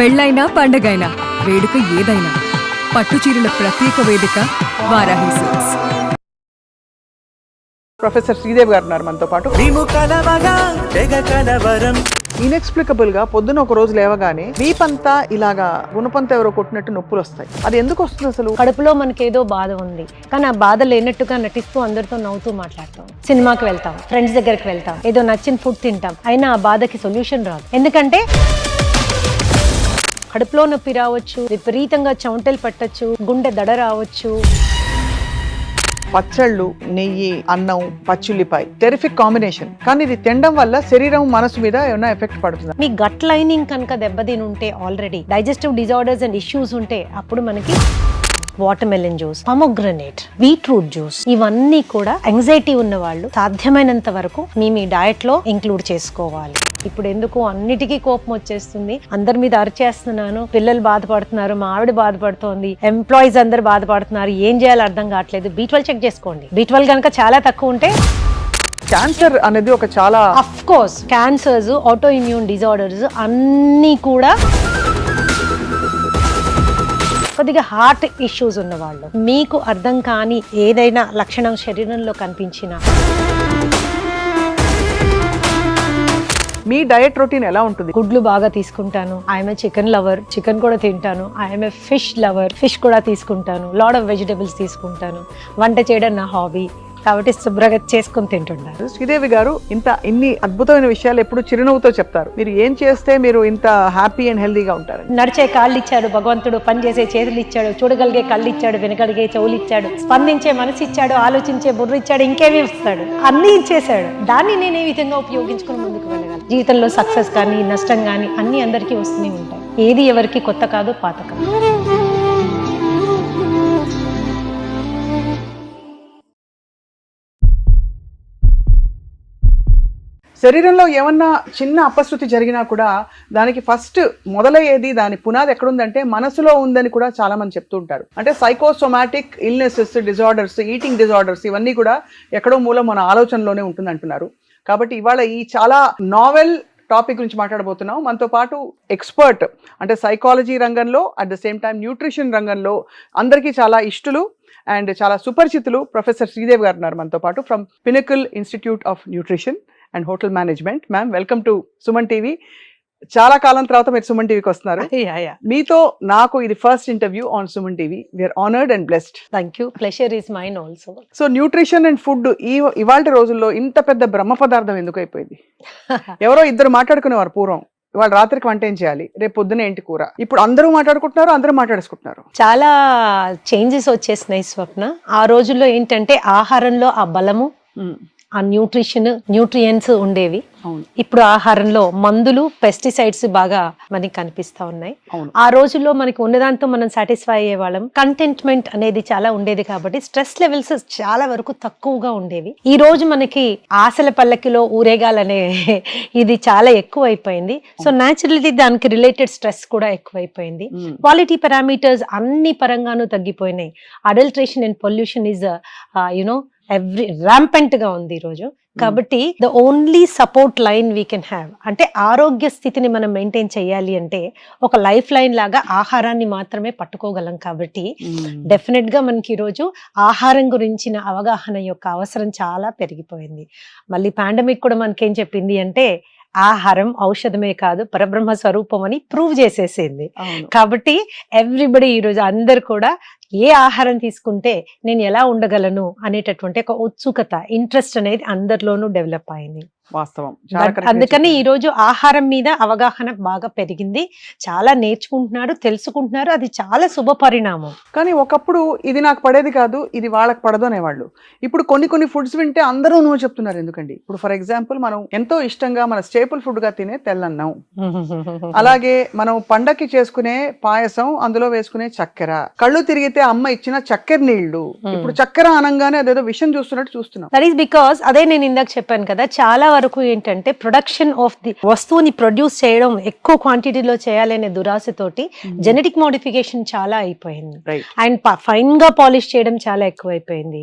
పెళ్ళైనా పండగైనా వేడుక ఏదైనా పట్టుచీరల ప్రత్యేక వేదిక వారాహి సిల్క్స్. ప్రొఫెసర్ శ్రీదేవి గారు ఉన్నారు మనతో పాటు. ఇన్ఎక్స్ప్లికబుల్ గా పొద్దున ఒక రోజు లేవగానే వీపంతా ఇలాగా గుణపంతా ఎవరో కొట్టినట్టు నొప్పులు వస్తాయి. అది ఎందుకు వస్తుంది అసలు? కడుపులో మనకి ఏదో బాధ ఉంది, కానీ ఆ బాధ లేనట్టుగా నటిస్తూ అందరితో నవ్వుతూ మాట్లాడతాం. సినిమాకి వెళ్తాం, ఫ్రెండ్స్ దగ్గరికి వెళ్తాం, ఏదో నచ్చిన ఫుడ్ తింటాం, అయినా ఆ బాధకి సొల్యూషన్ రాదు. ఎందుకంటే కడుపులో నొప్పి రావచ్చు, విపరీతంగా చెమటలు పట్టచ్చు, గుండె దడ రావచ్చు. పచ్చళ్ళు, నెయ్యి, అన్నం, పచ్చిల్లిపాయ టెరిఫిక్ కాంబినేషన్. కానీ ఇది తినడం వల్ల శరీరం మనసు మీద ఏమైనా ఎఫెక్ట్ పడుతుంది? మీ గట్ లైనింగ్ కనుక దెబ్బతిని ఉంటే, already digestive disorders and issues ఉంటే, అప్పుడు మనకి water melon juice, pomegranate, beetroot juice, ఇవన్నీ కూడా యాంగ్జైటీ ఉన్న వాళ్ళు సాధ్యమైనంత వరకు మీ డయట్ లో ఇంక్లూడ్ చేసుకోవాలి. ఇప్పుడు ఎందుకు అన్నిటికీ కోపం వచ్చేస్తుంది, అందరి మీద అరిచేస్తున్నాను, పిల్లలు బాధపడుతున్నారు, మా ఆవిడ బాధపడుతోంది, ఎంప్లాయీస్ అందరు బాధపడుతున్నారు, ఏం చేయాలో అర్థం కావట్లేదు. B12 చెక్ చేసుకోండి. B12 కనుక చాలా తక్కువ ఉంటే క్యాన్సర్ అనేది ఒక చాలా of course cancers, auto immune disorders అన్నీ కూడా కొద్దిగా హార్ట్ ఇష్యూస్ ఉన్న వాళ్ళు, మీకు అర్థం కాని ఏదైనా లక్షణం శరీరంలో కనిపించినా. మీ డయట్ రొటీన్ ఎలా ఉంటుంది? గుడ్లు బాగా తీసుకుంటాను, ఐఎమ్ చికెన్ లవర్, చికెన్ కూడా తింటాను. ఐఎమ్ ఫిష్ లవర్, ఫిష్ కూడా తీసుకుంటాను. లాట్ ఆఫ్ వెజిటబుల్స్ తీసుకుంటాను. వంట చేయడం నా హాబీ కాబట్టి శుభ్రంగా చేసుకుని తింటున్నాను. శ్రీదేవి గారు ఇన్ని అద్భుతమైన విషయాలు ఎప్పుడు చిరునవ్వుతో చెప్తారు. మీరు ఏం చేస్తే మీరు ఇంత హ్యాపీ అండ్ హెల్దీగా ఉంటారు? నడిచే కాళ్ళు ఇచ్చాడు భగవంతుడు, పనిచేసే చేతులు ఇచ్చాడు, చూడగలిగే కళ్ళు ఇచ్చాడు, వినగలిగే చెవులు ఇచ్చాడు, స్పందించే మనసు ఇచ్చాడు, ఆలోచించే బుర్ర ఇచ్చాడు, ఇంకేమీ ఇస్తాడు, అన్నీ ఇచ్చేసాడు. దాన్ని నేను ఏ విధంగా ఉపయోగించుకుని ముందుకు వెళ్ళగలను? జీవితంలో సక్సెస్ కానీ నష్టం కానీ అన్ని అందరికీ వస్తూనే ఉంటాయి. ఏది ఎవరికి కొత్త కాదు, పాత కాదు. శరీరంలో ఏమన్నా చిన్న అపశృతి జరిగినా కూడా దానికి ఫస్ట్ మొదలయ్యేది, దాని పునాది ఎక్కడుందంటే మనసులో ఉందని కూడా చాలా మంది చెప్తూ ఉంటారు. అంటే psychosomatic illnesses, disorders, eating disorders ఇవన్నీ కూడా ఎక్కడో మూల మన ఆలోచనలోనే ఉంటుంది అంటున్నారు. కాబట్టి ఇవాళ ఈ చాలా నావెల్ టాపిక్ గురించి మాట్లాడబోతున్నాం. మనతో పాటు ఎక్స్పర్ట్, అంటే సైకాలజీ రంగంలో at the same time nutrition రంగంలో అందరికీ చాలా ఇష్టలు అండ్ చాలా సుపరిచితులు ప్రొఫెసర్ శ్రీదేవి గారు ఉన్నారు మనతో పాటు, from pinnacle institute of nutrition and hotel management. Ma'am, welcome to Suman TV. చాలా కాలం తర్వాత మీరు సుమన్ టీవీకి వస్తున్నారు. మీతో నాకు ఇది first interview on Suman TV. We're honoured and blessed. Thank you. Pleasure is mine also. So nutrition and food ఇవాళ రోజుల్లో ఇంత పెద్ద బ్రహ్మ పదార్థం ఎందుకు అయిపోయింది? ఎవరో ఇద్దరు మాట్లాడుకునేవారు పూర్వం, ఇవాళ రాత్రికి వంట ఏం చేయాలి, రేపు పొద్దున ఏంటి కూర. ఇప్పుడు అందరూ మాట్లాడుకుంటున్నారు, అందరూ మాట్లాడేసుకుంటున్నారు. చాలా చేంజెస్ వచ్చేసినాయి స్వప్న. ఆ రోజుల్లో ఏంటంటే ఆహారంలో ఆ బలము, ఆ న్యూట్రియంట్స్ ఉండేవి. ఇప్పుడు ఆహారంలో మందులు, పెస్టిసైడ్స్ బాగా మనకి కనిపిస్తా ఉన్నాయి. ఆ రోజుల్లో మనకి ఉన్నదాంతో మనం సాటిస్ఫై అయ్యేవాళ్ళం. కంటెంట్మెంట్ అనేది చాలా ఉండేది కాబట్టి స్ట్రెస్ లెవెల్స్ చాలా వరకు తక్కువగా ఉండేవి. ఈ రోజు మనకి ఆశల పల్లకిలో ఊరేగాలనే ఇది చాలా ఎక్కువ అయిపోయింది. సో న్యాచురల్లీ దానికి రిలేటెడ్ స్ట్రెస్ కూడా ఎక్కువైపోయింది. క్వాలిటీ పారామీటర్స్ అన్ని పరంగానూ తగ్గిపోయినాయి. Adulteration and pollution is rampant గా ఉంది ఈ రోజు. కాబట్టి the only support line we can have, అంటే ఆరోగ్య స్థితిని మనం మెయింటైన్ చేయాలి అంటే ఒక లైఫ్ లైన్ లాగా ఆహారాన్ని మాత్రమే పట్టుకోగలం. కాబట్టి డెఫినెట్ గా మనకి ఈరోజు ఆహారం గురించిన అవగాహన యొక్క అవసరం చాలా పెరిగిపోయింది. మళ్ళీ పాండమిక్ కూడా మనకేం చెప్పింది అంటే ఆహారం ఔషధమే కాదు, పరబ్రహ్మ స్వరూపం అని ప్రూవ్ చేసేసింది. కాబట్టి ఎవ్రీబడి ఈరోజు అందరు కూడా ఏ ఆహారం తీసుకుంటే నేను ఎలా ఉండగలను అనేటటువంటి ఒక ఉత్సుకత, ఇంట్రెస్ట్ అనేది అందరిలోనూ డెవలప్ అయింది. వాస్తవం. అందుకని ఈ రోజు ఆహారం మీద అవగాహన బాగా పెరిగింది. చాలా నేర్చుకుంటున్నారు, తెలుసుకుంటున్నారు. అది చాలా శుభ పరిణామం. కానీ ఒకప్పుడు ఇది నాకు పడేది కాదు, ఇది వాళ్ళకి పడదు అనేవాళ్ళు. ఇప్పుడు కొన్ని ఫుడ్స్ వింటే అందరూ నువ్వు చెప్తున్నారు. ఎందుకండి, ఇప్పుడు ఫర్ ఎగ్జాంపుల్ మనం ఎంతో ఇష్టంగా మన స్టేపుల్ ఫుడ్ గా తినే తెల్లన్నం, అలాగే మనం పండక్కి చేసుకునే పాయసం, అందులో వేసుకునే చక్కెర, కళ్ళు తిరిగితే అమ్మ ఇచ్చిన చక్కెర నీళ్లు, ఇప్పుడు చక్కెర అనంగానే అదేదో విషం చూస్తున్నట్టు చూస్తున్నాం. దట్ ఈస్ బికాస్ అదే నేను ఇందాక చెప్పాను కదా, చాలా వరకు ఏంటంటే ప్రొడక్షన్ ఆఫ్ ది వస్తువుని ప్రొడ్యూస్ చేయడం ఎక్కువ క్వాంటిటీలో చేయాలనే దురాశతోటి జెనెటిక్ మోడిఫికేషన్ చాలా అయిపోయింది Right. అండ్ ఫైన్ గా పాలిష్ చేయడం చాలా ఎక్కువైపోయింది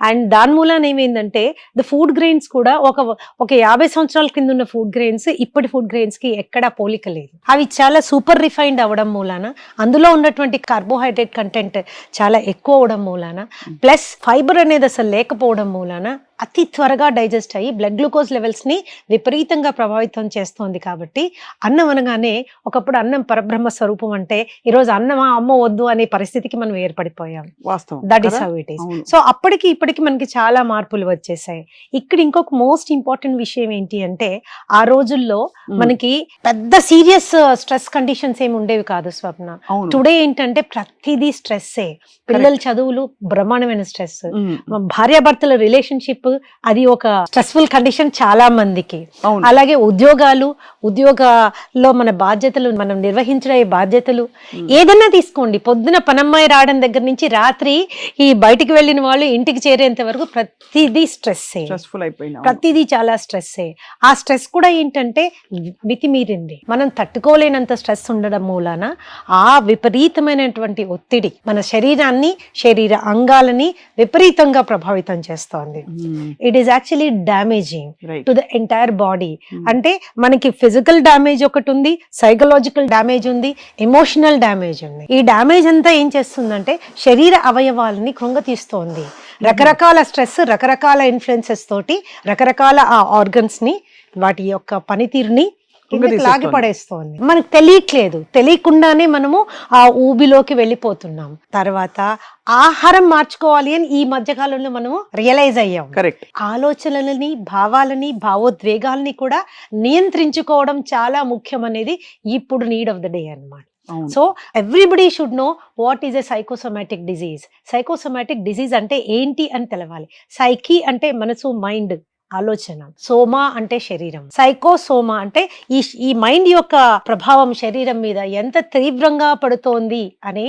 అండ్ దాని మూలాన ఏమైందంటే ద ఫుడ్ గ్రెయిన్స్ కూడా ఒక 50 సంవత్సరాల కింద ఉన్న ఫుడ్ గ్రెయిన్స్ ఇప్పటి ఫుడ్ గ్రెయిన్స్ కి ఎక్కడా పోలిక లేదు. అవి చాలా సూపర్ రిఫైన్డ్ అవ్వడం మూలాన అందులో ఉన్నటువంటి కార్బోహైడ్రేట్ కంటెంట్ చాలా ఎక్కువ అవడం మూలాన ప్లస్ ఫైబర్ అనేది అసలు లేకపోవడం మూలాన అతి త్వరగా డైజెస్ట్ అయ్యి బ్లడ్ గ్లూకోజ్ లెవెల్స్ ని విపరీతంగా ప్రభావితం చేస్తోంది. కాబట్టి అన్నం అనగానే ఒకప్పుడు అన్నం పరబ్రహ్మ స్వరూపం అంటే ఈరోజు అన్నమా అమ్మ వద్దు అనే పరిస్థితికి మనం ఏర్పడిపోయాం. వాస్తవం. That is how it is. So అప్పటికి ఇప్పటికి మనకి చాలా మార్పులు వచ్చేసాయి. ఇక్కడ ఇంకొక మోస్ట్ ఇంపార్టెంట్ విషయం ఏంటి అంటే ఆ రోజుల్లో మనకి పెద్ద సీరియస్ స్ట్రెస్ కండిషన్స్ ఏమి ఉండేవి కాదు స్వప్న. టుడే ఏంటంటే ప్రతిదీ స్ట్రెస్సే. పిల్లల చదువులు బ్రహ్మాండమైన స్ట్రెస్, భార్యాభర్తల రిలేషన్షిప్ అది ఒక స్ట్రెస్ఫుల్ కండిషన్ చాలా మందికి. అలాగే ఉద్యోగాల్లో మన బాధ్యతలు మనం నిర్వహించే బాధ్యతలు ఏదన్నా తీసుకోండి, పొద్దున పనమ్మాయి రావడం దగ్గర నుంచి రాత్రి ఈ బయటికి వెళ్ళిన వాళ్ళు ఇంటికి చేరేంత వరకు ప్రతిదీ స్ట్రెస్సే, ప్రతిదీ చాలా స్ట్రెస్సే. ఆ స్ట్రెస్ కూడా ఏంటంటే మితిమీరింది. మనం తట్టుకోలేనంత స్ట్రెస్ ఉండడం మూలాన ఆ విపరీతమైనటువంటి ఒత్తిడి మన శరీరాన్ని, శరీర అంగాలని విపరీతంగా ప్రభావితం చేస్తోంది. It is actually damaging to the entire body. అంటే మనకి ఫిజికల్ డ్యామేజ్ ఒకటి ఉంది, సైకలాజికల్ డ్యామేజ్ ఉంది, ఎమోషనల్ డ్యామేజ్ ఉంది. ఈ డ్యామేజ్ అంతా ఏం చేస్తుందంటే శరీర అవయవాలని కృంగతీస్తోంది. రకరకాల స్ట్రెస్, రకరకాల ఇన్ఫ్లుయెన్సెస్ తోటి రకరకాల ఆ ఆర్గన్స్ ని, వాటి యొక్క పనితీరుని లాగి పడేస్తోంది. మనకు తెలియట్లేదు, తెలియకుండానే మనము ఆ ఊబిలోకి వెళ్ళిపోతున్నాం. తర్వాత ఆహారం మార్చుకోవాలి అని ఈ మధ్య కాలంలో మనము రియలైజ్ అయ్యాం. ఆలోచనలని, భావాలని, భావోద్వేగాల్ని కూడా నియంత్రించుకోవడం చాలా ముఖ్యం అనేది ఇప్పుడు నీడ్ ఆఫ్ ద డే అన్నమాట. So everybody should know what is a psychosomatic disease. Psychosomatic disease అంటే ఏంటి అని తెలవాలి. సైకి అంటే మనసు, మైండ్, ఆలోచన. సోమా అంటే శరీరం. సైకోసోమా అంటే ఈ మైండ్ యొక్క ప్రభావం శరీరం మీద ఎంత తీవ్రంగా పడుతోంది అనే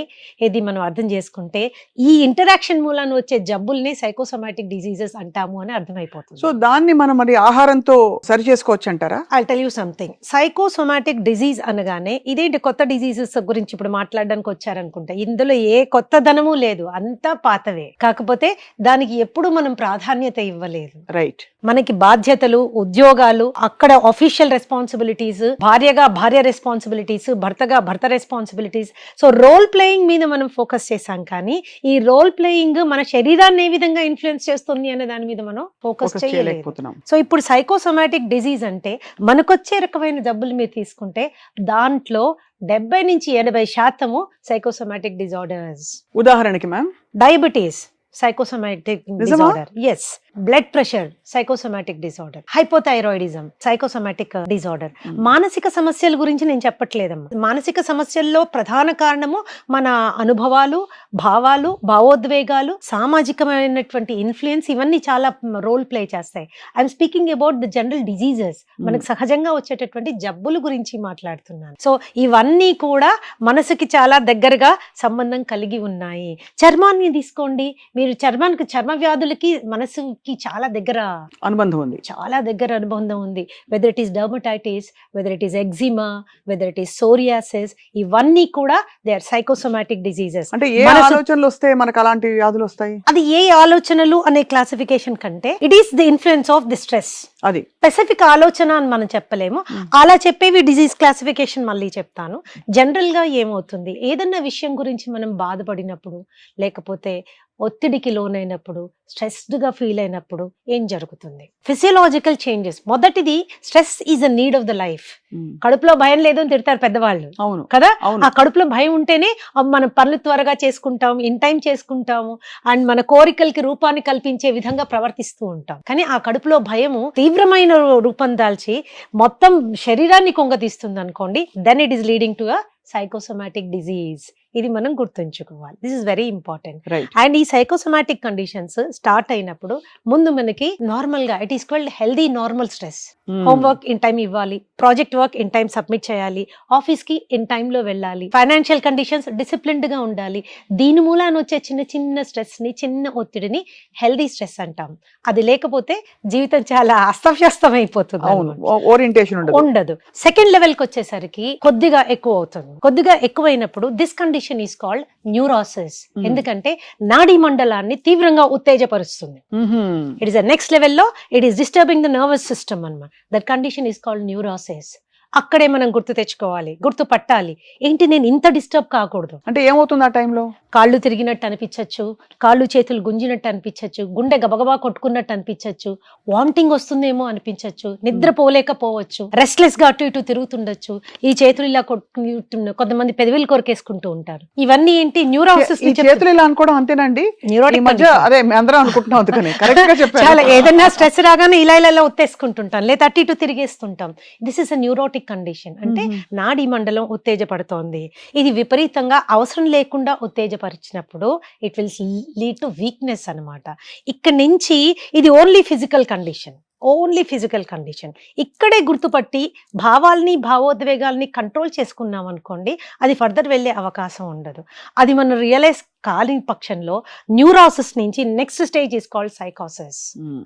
ఇది మనం అర్థం చేసుకుంటే ఈ ఇంటరాక్షన్ మూలాన వచ్చే జబ్బుల్ని సైకోసోమాటిక్ డిజీజెస్ అంటాము అని అర్థమైపోతుంది. సో దాన్ని మనం మరి ఆహారంతో సరి చేసుకోవచ్చు అంటారా? I tell you something. Psychosomatic disease అనగానే ఇదేంటి కొత్త డిజీజెస్ గురించి ఇప్పుడు మాట్లాడడానికి వచ్చారనుకుంటా. ఇందులో ఏ కొత్త ధనము లేదు, అంతా పాతవే. కాకపోతే దానికి ఎప్పుడు మనం ప్రాధాన్యత ఇవ్వలేదు. రైట్. మనకి బాధ్యతలు, ఉద్యోగాలు, అక్కడ ఆఫీషియల్ రెస్పాన్సిబిలిటీస్, భార్యగా భార్య రెస్పాన్సిబిలిటీస్, భర్తగా భర్త రెస్పాన్సిబిలిటీస్. సో రోల్ ప్లేయింగ్ మీద మనం ఫోకస్ చేసాం, కానీ ఈ రోల్ ప్లేయింగ్ మన శరీరాన్ని ఏ విధంగా ఇన్ఫ్లుయెన్స్ చేస్తుంది అనే దాని మీద మనం ఫోకస్ చేయలేకపోతున్నాం. సో ఇప్పుడు సైకోసోమాటిక్ డిజీజ్ అంటే మనకొచ్చే రకమైన జబ్బులు మీరు తీసుకుంటే దాంట్లో 70 నుంచి 80% సైకోసోమాటిక్ డిజార్డర్స్. ఉదాహరణకి ma'am, diabetes psychosomatic disorder. Yes. Blood pressure psychosomatic disorder. Hypothyroidism psychosomatic disorder. మానసిక సమస్యల గురించి నేను చెప్పట్లేదమ్మా. మానసిక సమస్యల్లో ప్రధాన కారణము మన అనుభవాలు, భావాలు, భావోద్వేగాలు, సామాజికమైనటువంటి ఇన్ఫ్లుయెన్స్, ఇవన్నీ చాలా రోల్ ప్లే చేస్తాయి. I'm speaking about the general diseases. మనకు సహజంగా వచ్చేటటువంటి జబ్బుల గురించి మాట్లాడుతున్నాను. సో ఇవన్నీ కూడా మనసుకి చాలా దగ్గరగా సంబంధం కలిగి ఉన్నాయి. చర్మాన్ని తీసుకోండి మీరు, చర్మ వ్యాధులకి మనసుకి చాలా దగ్గర అనుబంధం ఉంది, చాలా దగ్గర అనుబంధం ఉంది. Whether it is dermatitis, whether it is eczema, whether it is psoriasis, ఇవన్నీ కూడా దే ఆర్ సైకోసోమాటిక్ డిజీజెస్. అంటే ఏ ఆలోచనలు వస్తే మనకు అలాంటి వ్యాధులు వస్తాయి? అది ఏ ఆలోచనలు అనే క్లాసిఫికేషన్ కంటే it is the influence of the stress. అది స్పెసిఫిక్ ఆలోచన అని మనం చెప్పలేము. అలా చెప్పేవి డిజీజ్ క్లాసిఫికేషన్ మళ్ళీ చెప్తాను. జనరల్ గా ఏమవుతుంది, ఏదన్నా విషయం గురించి మనం బాధపడినప్పుడు, లేకపోతే ఒత్తిడికి లోనైనప్పుడు, స్ట్రెస్డ్ గా ఫీల్ అయినప్పుడు ఏం జరుగుతుంది? Physiological changes. మొదటిది, stress is a need of the life. కడుపులో భయం లేదు అని తిడతారు పెద్దవాళ్ళు కదా. ఆ కడుపులో భయం ఉంటేనే మన పనులు త్వరగా చేసుకుంటాం, ఇన్ టైం చేసుకుంటాము, అండ్ మన కోరికలకి రూపాన్ని కల్పించే విధంగా ప్రవర్తిస్తూ ఉంటాం. కానీ ఆ కడుపులో భయము తీవ్రమైన రూపం దాల్చి మొత్తం శరీరాన్ని కొంగతీస్తుంది అనుకోండి, then it is leading to a psychosomatic disease. ఇది మనం గుర్తుంచుకోవాలి. This is very important. Right. And ఈ సైకోసోమాటిక్ కండిషన్స్ స్టార్ట్ అయినప్పుడు ముందు మనకి నార్మల్ గా it is called healthy normal stress. Homework in time ఇవ్వాలి, project work in time submit చేయాలి, ఆఫీస్ కి ఇన్ టైమ్ లో వెళ్ళాలి, ఫైనాన్షియల్ కండిషన్స్ డిసిప్లిన్డ్ గా ఉండాలి. దీని మూలాన వచ్చే చిన్న చిన్న స్ట్రెస్ ని, చిన్న ఒత్తిడిని హెల్దీ స్ట్రెస్ అంటాం. అది లేకపోతే జీవితం చాలా అస్తవ్యస్తం అయిపోతుంది, అవును, ఓరియంటేషన్ ఉండదు. సెకండ్ లెవెల్ కి వచ్చేసరికి కొద్దిగా ఎక్కువ అవుతుంది. కొద్దిగా ఎక్కువైనప్పుడు this condition is called neurosis. ఎందుకంటే నాడీ మండలాన్ని తీవ్రంగా ఉత్తేజపరుస్తుంది. ఇట్ ఇస్ నెక్స్ట్ లెవెల్లో it is disturbing the nervous system అన్నమాట. That condition is called neurosis. అక్కడే మనం గుర్తు తెచ్చుకోవాలి, గుర్తు పట్టాలి, ఏంటి నేను ఇంత డిస్టర్బ్ కాకూడదు. అంటే ఏమవుతుంది ఆ టైంలో? కాళ్ళు తిరిగినట్టు అనిపించచ్చు, కాళ్ళు చేతులు గుంజినట్టు అనిపించచ్చు, గుండె గబగబా కొట్టుకున్నట్టు అనిపించచ్చు, వామిటింగ్ వస్తుందేమో అనిపించచ్చు, నిద్రపోలేకపోవచ్చు, రెస్ట్లెస్ గా అటు ఇటు తిరుగుతుండొచ్చు, ఈ చేతులు ఇలా కొట్టుకుంటున్న, కొంతమంది పెదవిలు కొరికేసుకుంటూ ఉంటారు. ఇవన్నీ ఏంటి? న్యూరాసిస్. చేతులు ఇలా అనుకోవడం అంతేనండి. ఈ మధ్య అదే అందరం అనుకుంటున్నాం, అందుకని కరెక్ట్ గా చెప్పారు. చాలా ఏదైనా స్ట్రెస్ రాగానే ఇలా ఇలా ఉత్తేసుకుంటుంటాం, లేదా అటు ఇటు తిరిగేస్తుంటాం. This is a neurotic condition. అంటే నాడీ మండలం ఉత్తేజపడుతోంది. ఇది విపరీతంగా అవసరం లేకుండా ఉత్తేజపరిచినప్పుడు it will lead to weakness అన్నమాట. ఇక్కడ నుంచి ఇది only physical condition, only physical condition. ఇక్కడే గుర్తుపట్టి భావాల్ని, భావోద్వేగాల్ని కంట్రోల్ చేసుకున్నాం అనుకోండి, అది ఫర్దర్ వెళ్ళే అవకాశం ఉండదు. అది మనం రియలైజ్ కాని పక్షంలో న్యూరాసిస్ నుంచి నెక్స్ట్ స్టేజ్ ఇస్ కాల్డ్ సైకోసిస్.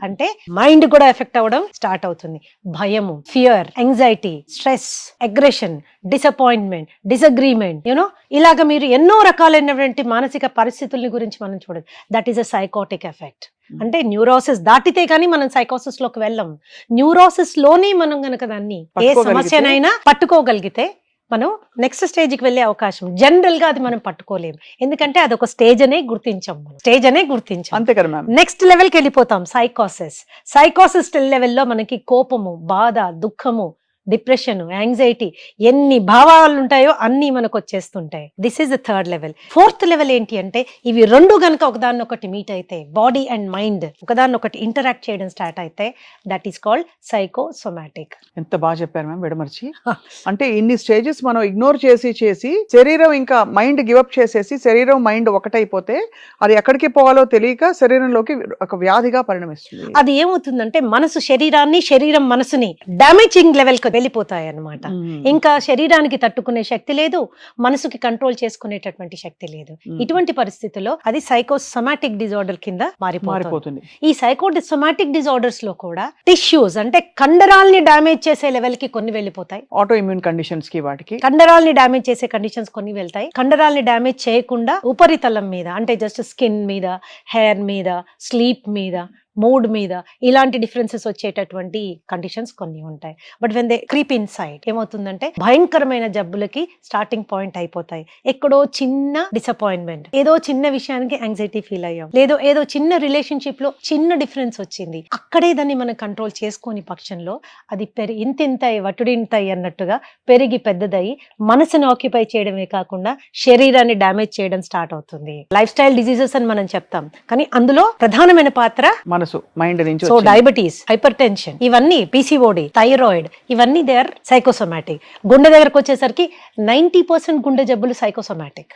అంటే మైండ్ కూడా ఎఫెక్ట్ అవ్వడం స్టార్ట్ అవుతుంది. భయము, fear, anxiety, stress, aggression, disappointment, disagreement, you know ఇలాగ మీరు ఎన్నో రకాలైనటువంటి మానసిక పరిస్థితుల గురించి మనం చూడదు. That is a psychotic effect. అంటే న్యూరోసిస్ దాటితే కానీ మనం సైకోసిస్ లోకి వెళ్ళం. న్యూరోసిస్ లోనే మనం గనక దాన్ని ఏ సమస్యనైనా పట్టుకోగలిగితే మనం నెక్స్ట్ స్టేజ్ కి వెళ్ళే అవకాశం. జనరల్ గా అది మనం పట్టుకోలేము, ఎందుకంటే అది ఒక స్టేజ్ అనే గుర్తించాం, అంతే కదా మ్యామ్. నెక్స్ట్ లెవెల్ కి వెళ్ళిపోతాం, సైకోసిస్. సైకోసిస్ లెవెల్లో మనకి కోపము, బాధ, దుఃఖము, డిప్రెషన్, యాంగ్జైటీ, ఎన్ని భావాలు ఉంటాయో అన్ని మనకు వచ్చేస్తుంటాయి. This is the third level. Fourth level ఏంటి అంటే ఇవి రెండు గనక ఒకదాన్ని ఒకటి మీట్ అయితే, బాడీ అండ్ మైండ్ ఒకదాన్ని ఒకటి ఇంటరాక్ట్ చేయడం స్టార్ట్ అయితే, దట్ ఈస్ కాల్డ్ సైకోసోమాటిక్. ఎంత బాగా చెప్పారు మ్యామ్ విడమర్చి. అంటే ఇన్ని స్టేజెస్ మనం ఇగ్నోర్ చేసి శరీరం ఇంకా మైండ్ గివప్ చేసేసి శరీరం మైండ్ ఒకటైపోతే అది ఎక్కడికి పోవాలో తెలియక శరీరంలోకి ఒక వ్యాధిగా పరిణమిస్తుంది. అది ఏమవుతుందంటే మనసు శరీరాన్ని, శరీరం మనసుని డామేజింగ్ లెవెల్ వెళ్ళిపోతాయి అన్నమాట. ఇంకా శరీరానికి తట్టుకునే శక్తి లేదు, మనసుకి కంట్రోల్ చేసుకునేటటువంటి శక్తి లేదు. ఇటువంటి పరిస్థితుల్లో అది సైకోసోమాటిక్ డిజార్డర్ కింద మారిపోతుంది. ఈ సైకోసోమాటిక్ డిజార్డర్స్ లో కూడా టిష్యూస్ అంటే కండరాల్ని డామేజ్ చేసే లెవెల్ కి కొన్ని వెళ్ళిపోతాయి. ఆటో ఇమ్యూన్ కండిషన్స్ కి వాటికి కండరాల్ని డామేజ్ చేసే కండిషన్స్ కొన్ని వెళ్తాయి. కండరాల్ని డామేజ్ చేయకుండా ఉపరితలం మీద అంటే జస్ట్ స్కిన్ మీద, హెయిర్ మీద, స్లీప్ మీద, మూడ్ మీద ఇలాంటి డిఫరెన్సెస్ వచ్చేటటువంటి కండిషన్స్ కొన్ని ఉంటాయి. But when they creep in side ఏమవుతుందంటే భయంకరమైన జబ్బులకి స్టార్టింగ్ పాయింట్ అయిపోతాయి. ఎక్కడో చిన్న డిసప్పాయింట్మెంట్, ఏదో చిన్న విషయానికి యాంగ్జైటీ ఫీల్ అయ్యాం, లేదో ఏదో చిన్న రిలేషన్షిప్ లో చిన్న డిఫరెన్స్ వచ్చింది, అక్కడే దాన్ని మనం కంట్రోల్ చేసుకోని పక్షంలో అది ఇంతింతై వటుడింతై అన్నట్టుగా పెరిగి పెద్దదయ్యి మనసును ఆక్యుపై చేయడమే కాకుండా శరీరాన్ని డ్యామేజ్ చేయడం స్టార్ట్ అవుతుంది. లైఫ్ స్టైల్ డిజీజెస్ అని మనం చెప్తాం, కానీ అందులో ప్రధానమైన పాత్ర మనసు, మైండ్ నుంచి. సో డయాబెటీస్, హైపర్ టెన్షన్, ఇవన్నీ పిసిఓడి, థైరాయిడ్, ఇవన్నీ దే ఆర్ సైకోసోమాటిక్. గుండె దగ్గరకు వచ్చేసరికి 90% గుండె జబ్బులు సైకోసోమాటిక్.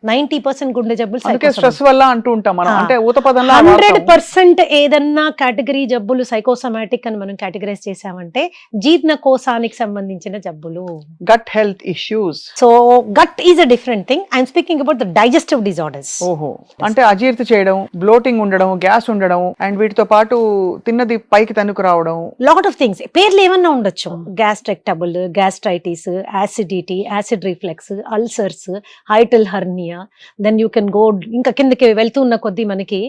90% గుండె జబ్బులు స్ట్రెస్ వల్ల అంటూ ఉంటాం మనం. అంటే ఊతపదంలో 100% ఏదన్నా కేటగిరీ జబ్బులు సైకోసోమాటిక్ అని మనం కేటగరైజ్ చేసామంటే జీర్ణకోశానికి సంబంధించిన జబ్బులు, gut health issues. So gut is a different thing. I'm speaking about the digestive disorders. ఓహో, అంటే అజీర్తి చేయడం, బ్లోటింగ్ ఉండడం, గ్యాస్ ఉండడం, అండ్ వీటితో పాటు తిన్నది పైకి తనుకు రావడం, లాట్ ఆఫ్ థింగ్స్. పేర్లు ఏమన్నా ఉండొచ్చు, gastric trouble, gastritis, acidity, acid reflex, ulcers, hiatal hernia, then you can go ఇంకా కిందకి వెళ్తున్న కొద్దీ మనకి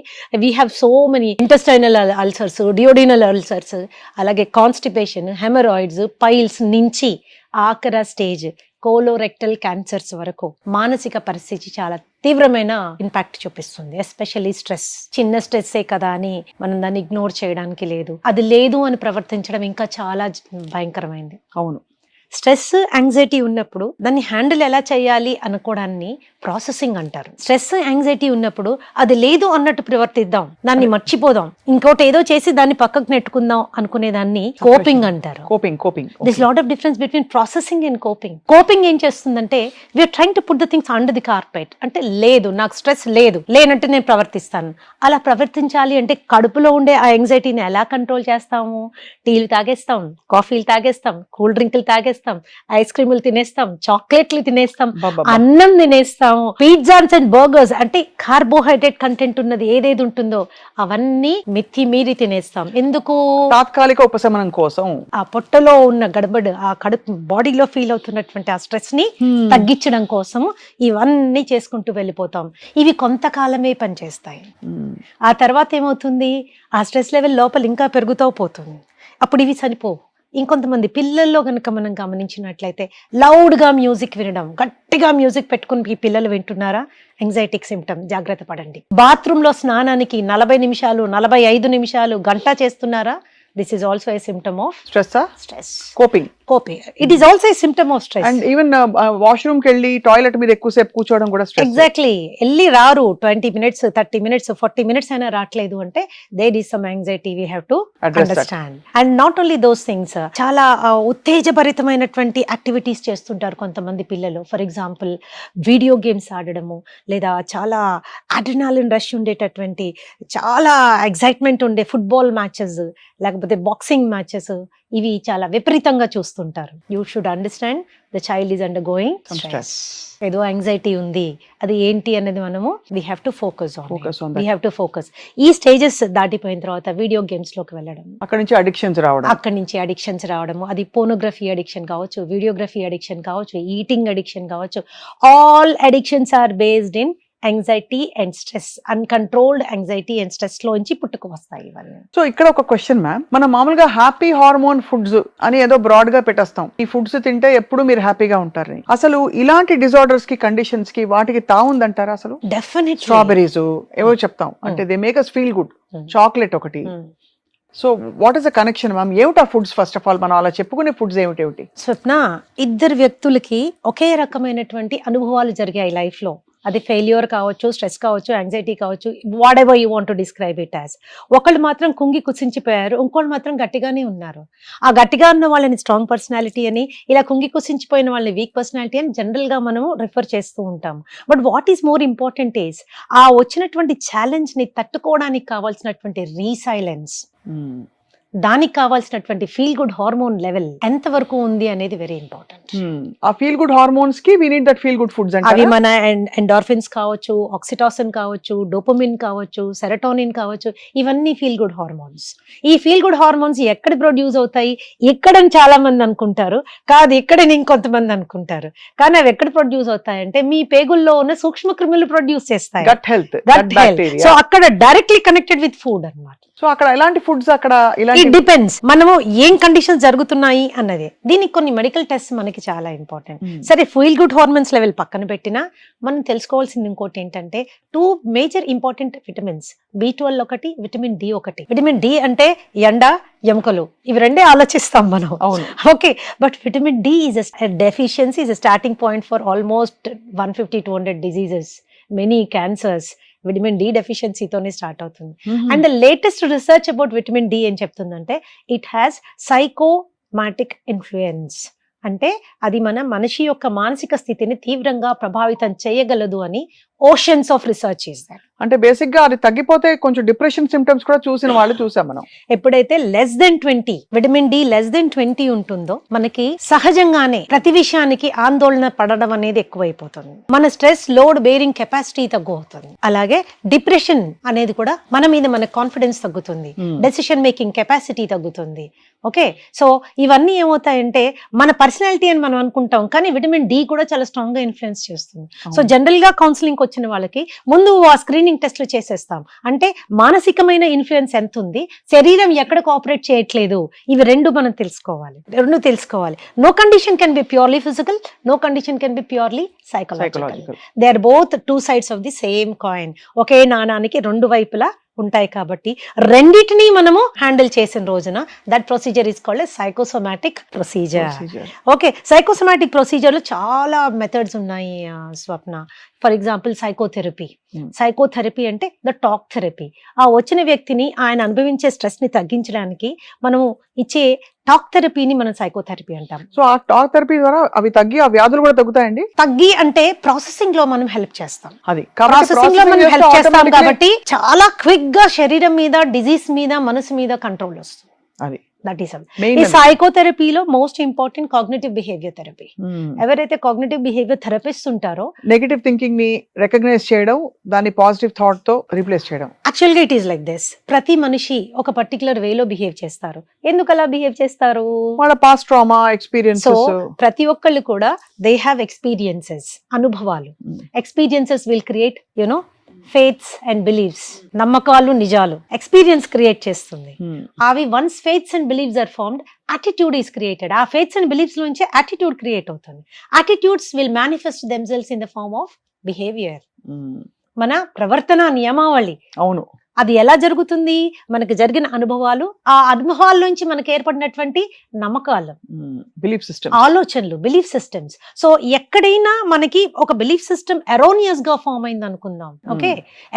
we have so many intestinal ulcers, duodenal ulcers, అలాగే కాన్స్టిపేషన్, హెమరాయిడ్స్, పైల్స్ నుంచి ఆఖర స్టేజ్ కోలోరెక్టల్ క్యాన్సర్స్ వరకు మానసిక పరిస్థితి చాలా తీవ్రమైన ఇంపాక్ట్ చూపిస్తుంది. Especially stress. చిన్న స్ట్రెస్సే కదా అని మనం దాన్ని ఇగ్నోర్ చేయడానికి లేదు, అది లేదు అని ప్రవర్తించడం ఇంకా చాలా భయంకరమైంది. అవును. స్ట్రెస్ యాంగ్జైటీ ఉన్నప్పుడు దాన్ని హ్యాండిల్ ఎలా చేయాలి అనుకోవడాన్ని ప్రాసెసింగ్ అంటారు. స్ట్రెస్ యాంగ్జైటీ ఉన్నప్పుడు అది లేదు అన్నట్టు ప్రవర్తిద్దాం, దాన్ని మర్చిపోదాం, ఇంకోటి ఏదో చేసి దాన్ని పక్కకు నెట్టుకుందాం అనుకునే దాన్ని కోపింగ్ అంటారు. Coping this lot of difference between processing and coping. Coping ఏం చేస్తుందంటే we're trying to put the things under the carpet. అంటే లేదు, నాకు స్ట్రెస్ లేదు, లేనట్టు నేను ప్రవర్తిస్తాను. అలా ప్రవర్తించాలి అంటే కడుపులో ఉండే ఆ యాంగ్జైటీని ఎలా కంట్రోల్ చేస్తాము? టీలు తాగేస్తాం, కాఫీలు తాగేస్తాం, కూల్ డ్రింకులు తాగేస్తాం, ఐస్ క్రీములు తినేస్తాం, చాక్లెట్లు తినేస్తాం, అన్నం తినేస్తాం, పిజ్జాస్ అండ్ బర్గర్స్ అంటే కార్బోహైడ్రేట్ కంటెంట్ ఉన్నది ఏదేది ఉంటుందో అవన్నీ మితి మీరి తినేస్తాం. ఎందుకు? తాత్కాలిక ఉపశమనం కోసం. ఆ పొట్టలో ఉన్న గడబడి, ఆ కడుపు బాడీలో ఫీల్ అవుతున్నటువంటి ఆ స్ట్రెస్ ని తగ్గించడం కోసం ఇవన్నీ చేసుకుంటూ వెళ్ళిపోతాం. ఇవి కొంతకాలమే పనిచేస్తాయి. ఆ తర్వాత ఏమవుతుంది? ఆ స్ట్రెస్ లెవెల్ లోపల ఇంకా పెరుగుతూ పోతుంది. అప్పుడు ఇవి చనిపోవు. ఇంకొంతమంది పిల్లల్లో కనుక మనం గమనించినట్లయితే లౌడ్గా మ్యూజిక్ వినడం, గట్టిగా మ్యూజిక్ పెట్టుకుని ఈ పిల్లలు వింటున్నారా? యాంగ్జైటీకి సిమ్టమ్, జాగ్రత్త పడండి. బాత్రూంలో స్నానానికి 40 నిమిషాలు 45 నిమిషాలు గంట చేస్తున్నారా? This is also a symptom of stress. Coping. It is also a symptom of stress. And even washroom కి వెళ్ళి టాయిలెట్ మీద ఎక్కువసేపు కూర్చోవడం కూడా స్ట్రెస్. ఎగ్జాక్ట్లీ. వెళ్ళి రారు 20 minutes 30 minutes 40 minutes అయినా రావట్లేదు అంటే there is some anxiety we have to understand. And not only those things, చాలా ఉత్తేజభరితమైనటువంటి యాక్టివిటీస్ చేస్తుంటారు కొంతమంది పిల్లలు. ఫర్ ఎగ్జాంపుల్ వీడియో గేమ్స్ ఆడడము, లేదా చాలా అడ్రినాలిన్ రష్ ఉండేటటువంటి, చాలా ఎగ్జైట్మెంట్ ఉండే ఫుట్బాల్ మ్యాచెస్, లేకపోతే బాక్సింగ్ మ్యాచెస్, ఇవి చాలా విపరీతంగా చూస్తుంటారు. You should understand the child is under going stress. ఏదో యాంగ్జైటీ ఉంది, అది ఏంటి అనేది మనము we have to focus on. We have to focus. ఈ స్టేజెస్ దాటిపోయిన తర్వాత వీడియో గేమ్స్ లోకి వెళ్ళడం, అక్కడి నుంచి అడిక్షన్స్ రావడము, అది పోనోగ్రఫీ అడిక్షన్ కావచ్చు, వీడియోగ్రఫీ అడిక్షన్ కావచ్చు, ఈటింగ్ అడిక్షన్ కావచ్చు. All addictions are based in anxiety and stress. Uncontrolled anxiety and stress లోంచి పుట్టుకు వస్తాయి ఇవన్నీ. సో ఇక్కడ ఒక క్వశ్చన్ మ్యామ్, మనం మామూలుగా హ్యాపీ హార్మోన్ ఫుడ్స్ అని ఏదో బ్రాడ్ గా పెట్టేస్తాం, ఈ ఫుడ్స్ తింటే ఎప్పుడు మీరు హ్యాపీగా ఉంటారని. అసలు ఇలాంటి డిజార్డర్స్ కి, కండిషన్స్ కి, వాటికి తావుందంటారా? అసలు డెఫినెట్లీ. స్ట్రాబెరీస్ ఏవో చెప్తాం అంటే they make us feel good, chocolate ఒకటి. So what is the connection ma'am? ఏమిటా ఫుడ్స్? ఫస్ట్ ఆఫ్ ఆల్ మనం అలా చెప్పుకునే ఫుడ్స్ ఏమిటి? స్వప్న, ఇద్దరు వ్యక్తులకి ఒకే రకమైనటువంటి అనుభవాలు జరిగాయి లైఫ్ లో. అది ఫెయిల్యూర్ కావచ్చు, స్ట్రెస్ కావచ్చు, యాంగ్జైటీ కావచ్చు, what ever you want to describe it as. ఒకళ్ళు మాత్రం కుంగి కుసించిపోయారు, ఇంకోళ్ళు మాత్రం గట్టిగానే ఉన్నారు. ఆ గట్టిగా ఉన్న వాళ్ళని స్ట్రాంగ్ పర్సనాలిటీ అని, ఇలా కుంగి కుసించిపోయిన వాళ్ళని వీక్ పర్సనాలిటీ అని జనరల్ గా మనము రిఫర్ చేస్తూ ఉంటాం. But what is more important is ఆ వచ్చినటువంటి ఛాలెంజ్ ని తట్టుకోవడానికి కావాల్సినటువంటి రీసైలెన్స్, దానికి కావాల్సినటువంటి ఫీల్ గుడ్ హార్మోన్ లెవెల్ ఎంత వరకు ఉంది అనేది వెరీ ఇంపార్టెంట్. ఆ ఫీల్ గుడ్ హార్మోన్స్ కి we need that feel good foods. అవి మన ఎండార్ఫిన్స్ కావచ్చు, ఆక్సిటాసిన్ కావచ్చు, డోపమిన్ కావచ్చు, సెరటోనిన్ కావచ్చు, ఇవన్నీ ఫీల్ గుడ్ హార్మోన్స్. ఈ ఫీల్ గుడ్ హార్మోన్స్ ఎక్కడ ప్రొడ్యూస్ అవుతాయి? ఇక్కడని చాలా మంది అనుకుంటారు, కాదు ఇక్కడని ఇంకొంతమంది అనుకుంటారు. కానీ అవి ఎక్కడ ప్రొడ్యూస్ అవుతాయంటే మీ పేగుల్లో ఉన్న సూక్ష్మ క్రిములు ప్రొడ్యూస్ చేస్తాయి. Gut health. సో అక్కడ డైరెక్ట్లీ కనెక్టెడ్ విత్ ఫుడ్ అన్నమాట. సో అక్కడ ఎలాంటి ఫుడ్స్, అక్కడ ఇట్ డిపెండ్స్ మనము ఏం కండిషన్స్ జరుగుతున్నాయి అన్నది. దీనికి కొన్ని మెడికల్ టెస్ట్ మనకి చాలా ఇంపార్టెంట్. సరే, ఫీల్ గుడ్ హార్మోన్స్ లెవెల్ పక్కన పెట్టినా మనం తెలుసుకోవాల్సింది ఇంకోటి ఏంటంటే 2 మేజర్ ఇంపార్టెంట్ విటమిన్స్, B12 ఒకటి, విటమిన్ డి ఒకటి. విటమిన్ డి అంటే ఎండ, ఎముకలు, ఇవి రెండే ఆలోచిస్తాం మనం. Okay, but vitamin D is deficiency is starting point for almost 150-200 diseases, many cancers. Vitamin D డెఫిషియన్సీతోనే స్టార్ట్ అవుతుంది. And the latest research about vitamin D ఏం చెప్తుందంటే ఇట్ హ్యాస్ సైకోమాటిక్ ఇన్ఫ్లుయెన్స్. అంటే అది మన మనిషి యొక్క మానసిక స్థితిని తీవ్రంగా ప్రభావితం చేయగలదు అని oceans of research is that. అంటే బేసిక్ గా అది తగ్గిపోతే కొంచెం డిప్రెషన్ సిమ్టమ్స్ కూడా చూసిన వాళ్ళు చూసాం మనం. ఎప్పుడైతే less than 20 vitamin D less than 20 ఉంటుందో మనకి సహజంగానే ప్రతి విషయానికి ఆందోళన పడడం అనేది ఎక్కువైపోతుంది. మన స్ట్రెస్ లోడ్ బేరింగ్ కెపాసిటీ తగ్గుతుంది. అలాగే డిప్రెషన్ అనేది కూడా మన మీద మన కాన్ఫిడెన్స్ తగ్గుతుంది, డెసిషన్ మేకింగ్ కెపాసిటీ తగ్గుతుంది. ఓకే, సో ఇవన్నీ ఏమవుతాయంటే మన పర్సనాలిటీ అని మనం అనుకుంటాం, కానీ విటమిన్ డి కూడా చాలా స్ట్రాంగ్ గా ఇన్ఫ్లుయెన్స్ చేస్తుంది. సో జనరల్ గా కౌన్సిలింగ్ వచ్చిన వాళ్ళకి ముందు ఆ స్క్రీనింగ్ టెస్ట్లు చేసేస్తాం. అంటే మానసికమైన ఇన్ఫ్లుయెన్స్ ఎంత ఉంది, శరీరం ఎక్కడ కోఆపరేట్ చేయట్లేదు, ఇవి రెండు మనం తెలుసుకోవాలి. No condition can be purely physical, no condition can be purely psychological. They are both 2 sides of the same coin. ఒకే నాణానికి 2 వైపులా ఉంటాయి కాబట్టి రెండిటిని మనము హ్యాండిల్ చేసిన రోజున that procedure is called psychosomatic procedure. Okay, psychosomatic procedure లో చాలా మెథడ్స్ ఉన్నాయి Swapna. For example psychotherapy. Psychotherapy అంటే ద టాక్ థెరపీ. ఆ వచ్చిన వ్యక్తిని ఆయన అనుభవించే స్ట్రెస్ ని తగ్గించడానికి మనము ఇచ్చే టాక్ థెరపీని మనం సైకోథెరపీ అంటాం. సో ఆ టాక్ థెరపీ ద్వారా అవి తగ్గి ఆ వ్యాధులు కూడా తగ్గుతాయండి. తగ్గి అంటే ప్రాసెసింగ్ లో మనం హెల్ప్ చేస్తాం. అది ప్రాసెసింగ్ లో మనం హెల్ప్ చేస్తాం కాబట్టి చాలా క్విక్ గా శరీరం మీద, డిజీజ్ మీద, మనసు మీద కంట్రోల్ వస్తుంది. అది దట్ ఈస్ ఈ సైకోథెరపీలో most important cognitive behaviour therapy. ఎవరైతే కాగ్నిటివ్ బిహేవియర్ థెరపిస్ట్ ఉంటారో నెగటివ్ థింకింగ్ ని రికగ్నైజ్ చేయడం, దాన్ని పాజిటివ్ థాట్ తో రీప్లేస్ చేయడం. యాక్చువల్ గా ఇట్ ఈస్ లైక్ దిస్. ప్రతి మనిషి ఒక పర్టికులర్ వేలో బిహేవ్ చేస్తారు. ఎందుకు అలా బిహేవ్ చేస్తారు? వాళ్ళ పాస్ట్ ట్రామా ఎక్స్పీరియన్స్. సో ప్రతి ఒక్కళ్ళు కూడా దే హ్యావ్ ఎక్స్పీరియన్సెస్, అనుభవాలు. Experiences will create you know faiths and beliefs. నమ్మకాలు, నిజాలు ఎక్స్పీరియన్స్ క్రియేట్ చేస్తుంది. అవి once faiths and beliefs are formed, attitude is created. ఆ ఫేత్స్ అండ్ బిలీవ్స్ నుంచి యాటిట్యూడ్ క్రియేట్ అవుతుంది. Attitudes will manifest themselves in the form of behaviour. మన ప్రవర్తన నియమావళి. అవును. అది ఎలా జరుగుతుంది? మనకు జరిగిన అనుభవాలు, ఆ అనుభవాల నుంచి మనకు ఏర్పడినటువంటి నమ్మకాలు, బిలీఫ్ సిస్టమ్, ఆలోచనలు, బిలీఫ్ సిస్టమ్స్. సో ఎక్కడైనా మనకి ఒక బిలీఫ్ సిస్టమ్ ఎరోనియస్ గా ఫామ్ అయింది అనుకుందాం. ఓకే,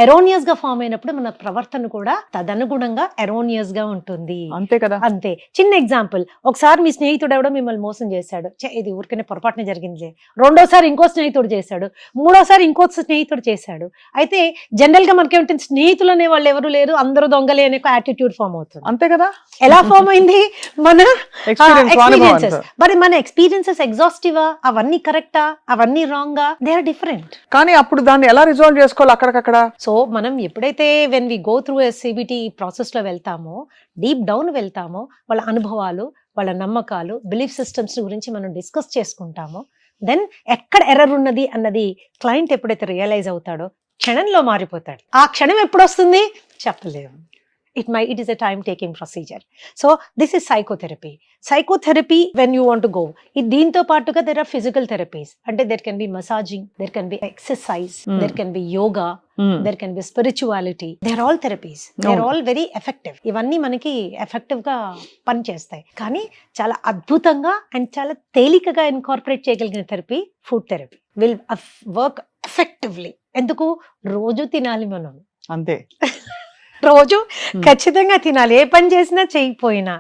ఎరోనియస్ గా ఫామ్ అయినప్పుడు మన ప్రవర్తన కూడా తదనుగుణంగా ఎరోనియస్ గా ఉంటుంది. అంతే కదా. అంతే. చిన్న ఎగ్జాంపుల్, ఒకసారి మీ స్నేహితుడు ఎవడో మిమ్మల్ని మోసం చేశాడు. ఇది ఊరికనే పొరపాటున జరిగింది. రెండోసారి ఇంకో స్నేహితుడు చేశాడు. మూడోసారి ఇంకో స్నేహితుడు చేశాడు. అయితే జనరల్ గా మనకేమిటి, స్నేహితులు అనే వాళ్ళు ఎవరు లేరు, అందరూ దొంగలే అనే యాటిట్యూడ్ ఫామ్ అవుతుంది. అంతే కదా. ఎలా ఫామ్ అయింది? మన ఎక్స్పీరియన్సెస్. మరి మన ఎక్స్పీరియన్సెస్ ఎగ్జాస్టివా? అవన్నీ కరెక్టా? అవన్నీ రాంగా? They are different. కానీ అప్పుడు దాన్ని ఎలా రిజాల్వ్ చేసుకోవాలి అక్కడికక్కడ? సో మనం ఎప్పుడైతే when we go through CBT process లో వెళ్తామో, డీప్ డౌన్ వెళ్తామో, వాళ్ళ అనుభవాలు, వాళ్ళ నమ్మకాలు, బిలీఫ్ సిస్టమ్స్ గురించి మనం డిస్కస్ చేసుకుంటామో, దెన్ ఎక్కడ ఎర్రర్ ఉన్నది అన్నది క్లయింట్ ఎప్పుడైతే రియలైజ్ అవుతాడో క్షణంలో మారిపోతాడు. ఆ క్షణం ఎప్పుడు వస్తుంది చెప్పలేము. it is a time taking procedure. So this is psychotherapy. Psychotherapy when you want to go, దీంతో పాటుగా there are physical therapies. అంటే there can be massaging, there can be exercise, there can be yoga, there can be spirituality. They are all therapies. They are all very effective. ఇవన్నీ మనకి effective గా పనిచేస్తాయి. కానీ చాలా అద్భుతంగా అండ్ చాలా తేలికగా ఇన్కార్పొరేట్ చేయగలిగిన therapy food therapy will work effectively. ఎందుకు? రోజు తినాలి మనం. అంతే. రోజు ఖచ్చితంగా తినాలి. ఏ పని చేసినా చేయకపోయినా,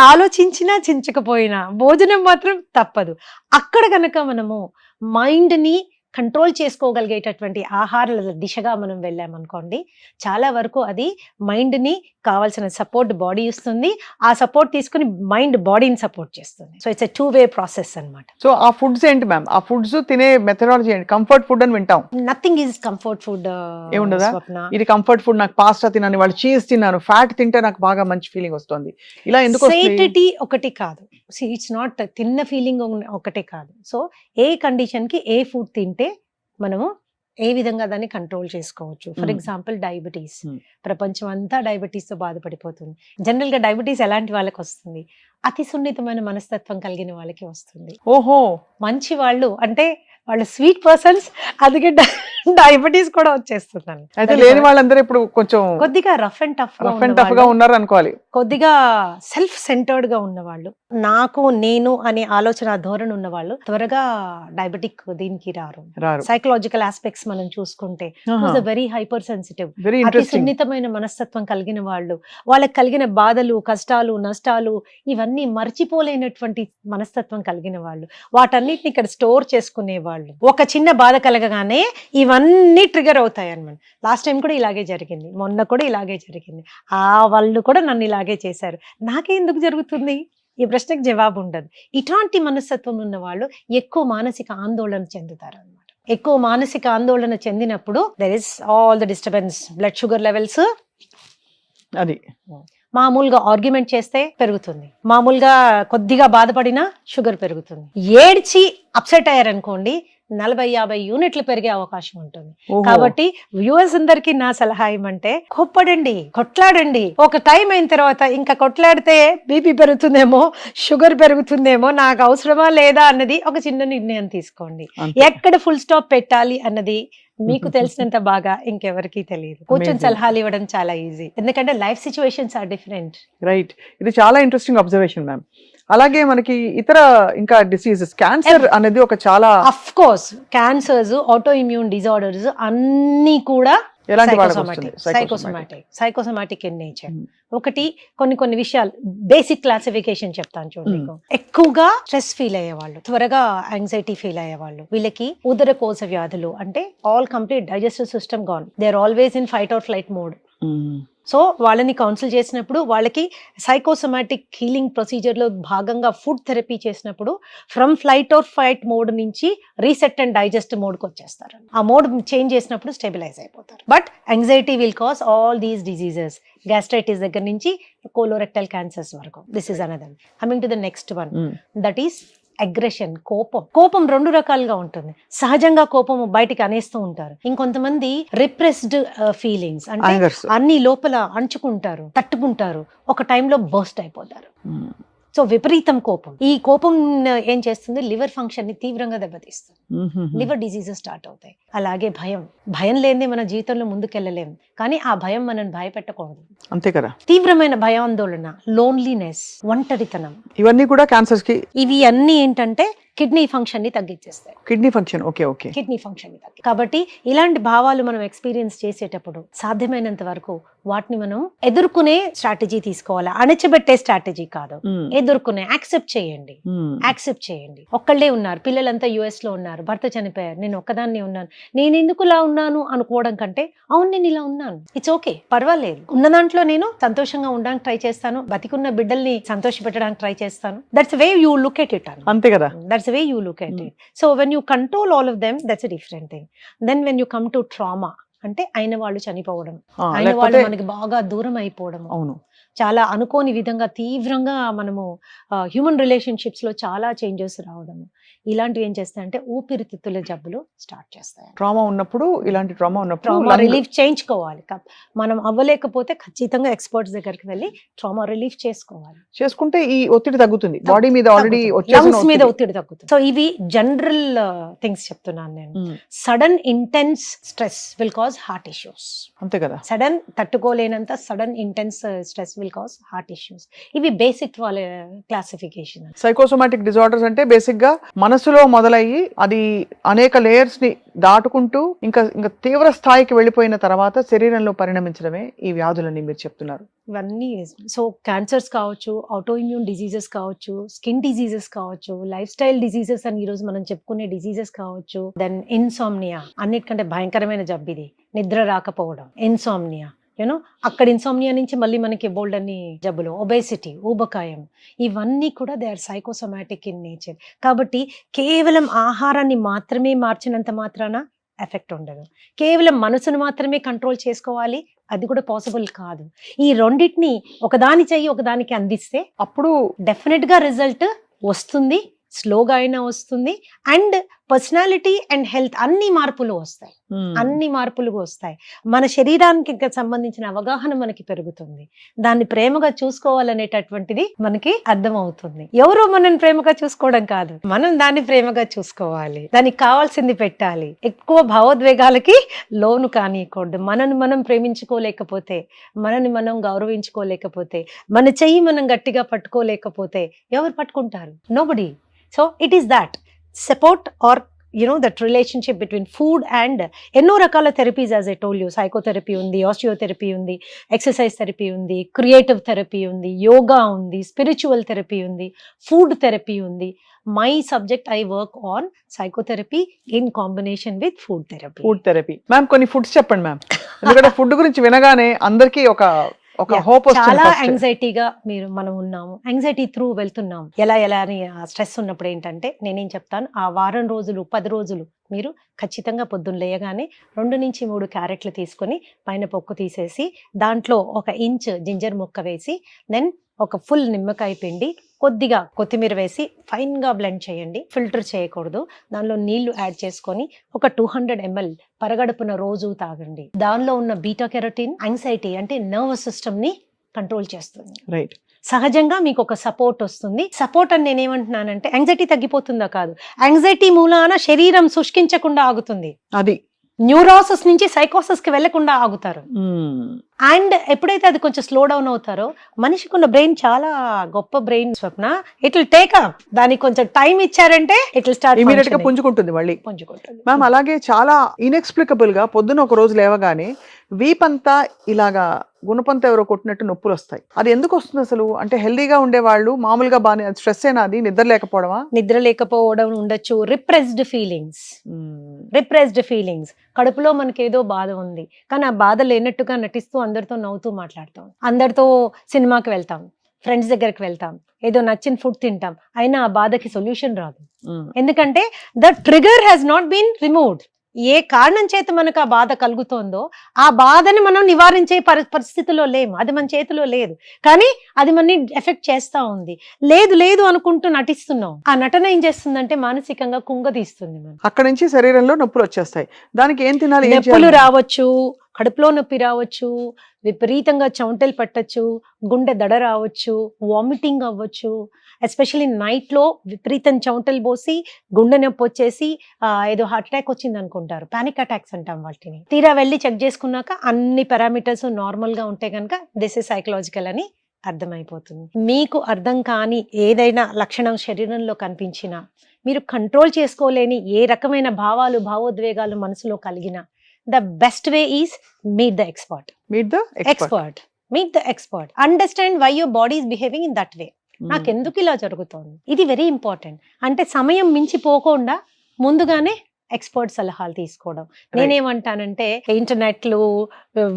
ఆలోచించినా చించకపోయినా, భోజనం మాత్రం తప్పదు. అక్కడ కనుక మనము మైండ్ ని కంట్రోల్ చేసుకోగలిగేటటువంటి ఆహారాల దిశగా మనం వెళ్ళామనుకోండి, చాలా వరకు అది మైండ్ ని కావాల్సిన సపోర్ట్ బాడీ ఇస్తుంది. ఆ సపోర్ట్ తీసుకుని మైండ్ బాడీని సపోర్ట్ చేస్తుంది. So it's a 2-way process అన్నమాట. సో ఆ ఫుడ్స్ ఏంటి మ్యామ్? ఆ ఫుడ్స్ తినే మెథడాలజీ ఏంటి? కంఫర్ట్ ఫుడ్ అని వింటాం. Nothing is comfort food. ఏముండదా? ఇది కంఫర్ట్ ఫుడ్, నాకు పాస్తా తిన్నాను, వాళ్ళు చీజ్ తిన్నాను, ఫ్యాట్ తింటే నాకు బాగా మంచి ఫీలింగ్ వస్తుంది, ఇలా ఎందుకు? సేటిటీ ఒకటి కాదు. ఇట్స్ నాట్ తిన్న ఫీలింగ్ ఒకటే కాదు. సో ఏ కండిషన్ కి ఏ ఫుడ్ తింటే మనము ఏ విధంగా దాన్ని కంట్రోల్ చేసుకోవచ్చు. For example diabetes. ప్రపంచం అంతా డయాబెటీస్ తో బాధపడిపోతుంది. జనరల్ గా డయాబెటీస్ ఎలాంటి వాళ్ళకి వస్తుంది? అతి సున్నితమైన మనస్తత్వం కలిగిన వాళ్ళకి వస్తుంది. ఓహో. మంచి వాళ్ళు అంటే వాళ్ళు స్వీట్ పర్సన్స్, అందుకే డయాబెటీస్ కూడా వచ్చేస్తున్నాను. అయితే లేని వాళ్ళందరూ ఇప్పుడు కొంచెం కొద్దిగా రఫ్ అండ్ టఫ్ గా ఉన్నారు అనుకోవాలి. కొద్దిగా సెల్ఫ్ సెంటర్డ్ గా ఉన్నవాళ్ళు, నాకు నేను అనే ఆలోచన ధోరణి ఉన్న వాళ్ళు త్వరగా డయాబెటిక్ దీనికి రారు. సైకలాజికల్ ఆస్పెక్ట్స్ మనం చూసుకుంటే వెరీ హైపర్ సెన్సిటివ్, అతి సున్నితమైన మనస్తత్వం కలిగిన వాళ్ళు, వాళ్ళకి కలిగిన బాధలు, కష్టాలు, నష్టాలు ఇవన్నీ మర్చిపోలేనటువంటి మనస్తత్వం కలిగిన వాళ్ళు, వాటన్నిటిని ఇక్కడ స్టోర్ చేసుకునే వాళ్ళు. ఒక చిన్న బాధ కలగగానే ఇవన్నీ ట్రిగర్ అవుతాయి అన్నమాట. లాస్ట్ టైం కూడా ఇలాగే జరిగింది, మొన్న కూడా ఇలాగే జరిగింది, ఆ వాళ్ళు కూడా నన్ను ఇలాగే చేశారు, నాకే ఎందుకు జరుగుతుంది? ఈ ప్రశ్నకు జవాబు ఉండదు. ఇట్లాంటి మనస్తత్వం ఉన్న వాళ్ళు ఎక్కువ మానసిక ఆందోళన చెందుతారు అన్నమాట. ఎక్కువ మానసిక ఆందోళన చెందినప్పుడు there is all the disturbance, blood sugar levels, అది మామూలుగా ఆర్గ్యుమెంట్ చేస్తే పెరుగుతుంది, మామూలుగా కొద్దిగా బాధపడినా షుగర్ పెరుగుతుంది, ఏడ్చి అప్సెట్ అయ్యారనుకోండి 40-50 యూనిట్లు పెరిగే అవకాశం ఉంటుంది. కాబట్టి వ్యూవర్స్ అందరికి నా సలహా ఏమంటే, కోప్పడండి, కొట్లాడండి. ఒక టైం అయిన తర్వాత ఇంకా కొట్లాడితే బీపీ పెరుగుతుందేమో, షుగర్ పెరుగుతుందేమో, నాకు అవసరమా లేదా అన్నది ఒక చిన్న నిర్ణయం తీసుకోండి. ఎక్కడ ఫుల్ స్టాప్ పెట్టాలి అన్నది మీకు తెలిసినంత బాగా ఇంకెవరికి తెలియదు. కూర్చొని Amazing. సలహాలు ఇవ్వడం చాలా ఈజీ, ఎందుకంటే life situations are different. Right, ఇది చాలా ఇంట్రెస్టింగ్ అబ్జర్వేషన్ మ్యామ్. అలాగే మనకి ఇతర ఇంకా డిసీజెస్, క్యాన్సర్ అనేది ఒక చాలా of course cancers, auto immune disorders అన్నీ కూడా ఎలాంటి వాళ్ళకి వస్తుంది? Psychosomatic in nature. ఒకటి కొన్ని విషయాలు బేసిక్ క్లాసిఫికేషన్ చెప్తాను చూడండి. ఎక్కువగా స్ట్రెస్ ఫీల్ అయ్యేవాళ్ళు, త్వరగా యాంగ్జైటీ ఫీల్ అయ్యేవాళ్ళు, వీళ్ళకి ఉదరకోశ వ్యాధులు, అంటే all complete digestive system gone, they are always in fight or flight mode. So వాళ్ళని కౌన్సిల్ చేసినప్పుడు వాళ్ళకి సైకోసోమాటిక్ హీలింగ్ ప్రొసీజర్ లో భాగంగా ఫుడ్ థెరపీ చేసినప్పుడు from flight or fight mode నుంచి రీసెట్ అండ్ డైజెస్ట్ మోడ్ కి వచ్చేస్తారు. ఆ మోడ్ చేంజ్ చేసినప్పుడు స్టెబిలైజ్ అయిపోతారు. But anxiety will cause all these diseases, gastritis దగ్గర నుంచి కోలోరెక్టల్ క్యాన్సర్స్ వరకు. This is another. Coming to the next one, that is aggression. కోపం రెండు రకాలుగా ఉంటుంది. సహజంగా కోపం బయటికి అనేస్తూ ఉంటారు. ఇంకొంతమంది రిప్రెస్డ్ ఫీలింగ్స్, అంటే అన్ని లోపల అంచుకుంటారు, తట్టుకుంటారు, ఒక టైంలో బర్స్ట్ అయిపోతారు. సో విపరీతం కోపం. ఈ కోపం ఏం చేస్తుంది? లివర్ ఫంక్షన్ ని తీవ్రంగా దెబ్బతీస్తుంది. లివర్ డిసీజెస్ స్టార్ట్ అవుతాయి. అలాగే భయం లేనిదే మన జీవితంలో ముందుకెళ్ళలేం. కానీ ఆ భయం మనం భయపెట్టకూడదు. అంతే కదా. తీవ్రమైన భయాందోళన, లోన్లీనెస్, ఒంటరితనం, ఇవన్నీ కూడా క్యాన్సర్స్ కి. ఇవి అన్ని ఏంటంటే కిడ్నీ ఫంక్షన్ ని తగ్గించేస్తాయి. Kidney function, okay. Kidney function ని తగ్గి. కాబట్టి ఇలాంటి భావాలు మనం ఎక్స్పీరియన్స్ చేసేటప్పుడు సాధ్యమైనంత వరకు వాటిని మనం ఎదుర్కొనే స్ట్రాటజీ తీసుకోవాలి. అణచిపెట్టే స్ట్రాటజీ కాదు, ఎదుర్కొనే. యాక్సెప్ట్ చేయండి. ఒక్కళ్ళే ఉన్నారు, పిల్లలంతా యుఎస్ లో ఉన్నారు, భర్త చనిపోయారు, నేను ఒక్కదాన్నే ఉన్నాను, నేను ఎందుకు ఇలా ఉన్నాను అనుకోవడం కంటే, అవును నేను ఇలా ఉన్నాను, ఇట్స్ ఓకే, పర్వాలేదు, ఉన్న దాంట్లో నేను సంతోషంగా ఉండడానికి ట్రై చేస్తాను, బతికున్న బిడ్డల్ని సంతోష పెట్టడానికి ట్రై చేస్తాను. That's way you look at it. అంతే కదా. That's the way you look at it. So when you control all of them, that's a different thing. Then when you come to trauma, అంటే అయిన వాళ్ళు చనిపోవడం, అయిన వాళ్ళు మనకి బాగా దూరం అయిపోవడం, చాలా అనుకోని విధంగా తీవ్రంగా మనము హ్యూమన్ రిలేషన్షిప్స్ లో చాలా చేంజెస్ రావడం, ఇలాంటివి ఏం చేస్తాయంటే ఊపిరితిత్తుల జబ్బులు స్టార్ట్ చేస్తాయి. ఇలాంటి ట్రామా ఉన్నప్పుడు రిలీఫ్ చేయించుకోవాలి. మనం అవ్వలేకపోతే ఖచ్చితంగా ఎక్స్పర్ట్స్ దగ్గరికి వెళ్ళి ట్రామా రిలీఫ్ చేసుకుంటే ఈ ఒత్తిడి తగ్గుతుంది, బాడీ మీద ఆల్రెడీ లంగ్స్ మీద ఒత్తిడి తగ్గుతుంది. సో ఇవి జనరల్ థింగ్స్ చెప్తున్నాను నేను. Sudden intense stress will cause heart issues. అంతే కదా. సడన్ తట్టుకోలేనంత sudden intense stress will cause heart issues. ఇవి బేసిక్ వాళ్ళ క్లాసిఫికేషన్. సైకోసోమాటిక్ డిజార్డర్స్ అంటే బేసిక్ గా మనసులో మొదలయ్యి అది అనేక లేయర్స్ ని దాటుకుంటూ ఇంకా తీవ్ర స్థాయికి వెళ్ళిపోయిన తర్వాత శరీరంలో పరిణమించడమే ఈ వ్యాధులని మీరు చెప్తున్నారు. ఇవన్నీ సో క్యాన్సర్స్ కావచ్చు, ఆటో ఇమ్యూన్ డిజీజెస్ కావచ్చు, స్కిన్ డిజీజెస్ కావచ్చు, లైఫ్ స్టైల్ డిజీజెస్ అని ఈ రోజు మనం చెప్పుకునే డిజీజెస్ కావచ్చు. దెన్ ఇన్సోమ్నియా, అన్నిటికంటే భయంకరమైన జబ్బు ఇది, నిద్ర రాకపోవడం, ఇన్సోమ్నియా. అక్కడ ఇన్సోమ్నియా నుంచి మళ్ళీ మనకి బోల్డ్ అన్ని జబ్బులు, ఒబేసిటీ, ఊబకాయం, ఇవన్నీ కూడా they are psychosomatic in nature. కాబట్టి కేవలం ఆహారాన్ని మాత్రమే మార్చినంత మాత్రాన ఎఫెక్ట్ ఉండదు. కేవలం మనసును మాత్రమే కంట్రోల్ చేసుకోవాలి, అది కూడా పాసిబుల్ కాదు. ఈ రెండింటిని ఒకదాని చెయ్యి ఒకదానికి అందిస్తే అప్పుడు డెఫినెట్ గా రిజల్ట్ వస్తుంది, స్లోగా అయినా వస్తుంది. అండ్ పర్సనాలిటీ అండ్ హెల్త్ అన్ని మార్పులు వస్తాయి. మన శరీరానికి సంబంధించిన అవగాహన మనకి పెరుగుతుంది. దాన్ని ప్రేమగా చూసుకోవాలనేటటువంటిది మనకి అర్థం అవుతుంది. ఎవరో మనం ప్రేమగా చూసుకోవడం కాదు, మనం దాన్ని ప్రేమగా చూసుకోవాలి, దానికి కావాల్సింది పెట్టాలి. ఎక్కువ భావోద్వేగాలకి లోను కానియకూడదు. మనని మనం ప్రేమించుకోలేకపోతే, మనని మనం గౌరవించుకోలేకపోతే, మన చెయ్యి మనం గట్టిగా పట్టుకోలేకపోతే ఎవరు పట్టుకుంటారు? Nobody. So it is that support or that relationship between food and ఎన్నో రకాల therapies, as I told you, psychotherapy ఉంది, ఆస్టియోథెరపీ ఉంది, ఎక్సర్సైజ్ థెరపీ ఉంది, క్రియేటివ్ థెరపీ ఉంది, యోగా ఉంది, స్పిరిచువల్ థెరపీ ఉంది, ఫుడ్ థెరపీ ఉంది. My subject, I work on psychotherapy in combination with food therapy. Ma'am కొన్ని ఫుడ్స్ చెప్పండి మ్యామ్, ఎందుకంటే ఫుడ్ గురించి వినగానే అందరికీ ఒక హోప్ వస్తుంది. చాలా యాంగ్జైటీగా మనం ఉన్నాము, యాంగ్జైటీ త్రూ వెళ్తున్నాము. ఎలా అని స్ట్రెస్ ఉన్నప్పుడు ఏంటంటే నేనేం చెప్తాను, ఆ వారం రోజులు 10 రోజులు మీరు ఖచ్చితంగా పొద్దున్న లేయగానే 2 నుంచి 3 క్యారెట్లు తీసుకొని పైన పొక్కు తీసేసి దాంట్లో 1 ఇంచ్ జింజర్ ముక్క వేసి, దెన్ ఒక ఫుల్ నిమ్మకాయ పిండి, కొద్దిగా కొత్తిమీర వేసి ఫైన్ గా బ్లెండ్ చేయండి. ఫిల్టర్ చేయకూడదు. దానిలో నీళ్లు యాడ్ చేసుకొని ఒక 200 ml పరగడుపున రోజు తాగండి. దానిలో ఉన్న బీటా కెరోటిన్ యాంగ్జైటీ అంటే నర్వస్ సిస్టమ్ ని కంట్రోల్ చేస్తుంది. రైట్. సహజంగా మీకు ఒక సపోర్ట్ వస్తుంది. సపోర్ట్ అని నేనేమంటున్నానంటే యాంగ్జైటీ తగ్గిపోతుందా కాదు, యాంగ్జైటీ మూలాన శరీరం శుష్కించకుండా ఆగుతుంది. అది న్యూరోసిస్ నుంచి సైకోసిస్ కి వెళ్లకుండా ఆగుతారు. అండ్ ఎప్పుడైతే అది కొంచెం స్లో డౌన్ అవుతారో, మనిషికి ఉన్న బ్రెయిన్ చాలా గొప్ప brain Swapna. It will take up, దానికి కొంచెం టైం ఇచ్చారంటే ఇట్ విల్ స్టార్ట్ ఇమీడియట్ గా పుంజుకుంటుంది మళ్ళీ. పుంజుకుంటుంది. మ్యామ్ అలాగే చాలా ఇన్ఎక్స్ప్లికబుల్ గా పొద్దున ఒక రోజు లేవగానే వీపంతా ఇలాగా గుణపంత ఎవరో కొట్టినట్టు నొప్పులు వస్తాయి. అది ఎందుకు వస్తుంది అసలు? అంటే హెల్దీగా ఉండేవాళ్ళు మామూలుగా బాగానే, స్ట్రెస్ ఏనా, అది నిద్ర లేకపోవడమా? నిద్ర లేకపోవడం ఉండొచ్చు, రిప్రెస్డ్ ఫీలింగ్స్. కడుపులో మనకి ఏదో బాధ ఉంది, కానీ ఆ బాధ లేనట్టుగా నటిస్తూ అందరితో నవ్వుతూ మాట్లాడతాం, అందరితో సినిమాకి వెళ్తాం, ఫ్రెండ్స్ దగ్గరికి వెళ్తాం, ఏదో నచ్చిన ఫుడ్ తింటాం, అయినా ఆ బాధకి సొల్యూషన్ రాదు. ఎందుకంటే the trigger has not been removed. ఏ కారణం చేత మనకు ఆ బాధ కలుగుతోందో ఆ బాధని మనం నివారించే పరిస్థితిలో లేము, అది మన చేతిలో లేదు, కానీ అది మనని ఎఫెక్ట్ చేస్తా ఉంది. లేదు అనుకుంటూ నటిస్తున్నాం. ఆ నటన ఏం చేస్తుందంటే మానసికంగా కుంగదీస్తుంది. మనం అక్కడ నుంచి శరీరంలో నొప్పులు వచ్చేస్తాయి. దానికి ఏం తినాలి? నొప్పులు రావచ్చు, కడుపులో నొప్పి రావచ్చు, విపరీతంగా చెమటలు పట్టచ్చు, గుండె దడ రావచ్చు, వామిటింగ్ అవ్వచ్చు. ఎస్పెషల్లీ నైట్ లో విపరీతం చెమటలు పోసి గుండె నొప్పి వచ్చేసి ఏదో హార్ట్ అటాక్ వచ్చింది అనుకుంటారు, పానిక్ అటాక్స్ అంటాం వాటిని. తీరా వెళ్ళి చెక్ చేసుకున్నాక అన్ని పారామీటర్స్ నార్మల్ గా ఉంటే కనుక దిస్ ఇస్ సైకలాజికల్ అని అర్థమైపోతుంది. మీకు అర్థం కాని ఏదైనా లక్షణం శరీరంలో కనిపించినా, మీరు కంట్రోల్ చేసుకోలేని ఏ రకమైన భావాలు భావోద్వేగాలు మనసులో కలిగినా, the best way is meet the expert. Meet the expert. Understand why your body is behaving in that way. నాకు ఎందుకు ఇలా జరుగుతోంది, ఇది వెరీ ఇంపార్టెంట్. అంటే సమయం మించిపోకుండా ముందుగానే ఎక్స్పర్ట్ సలహాలు తీసుకోవడం. నేనేమంటానంటే ఇంటర్నెట్లు,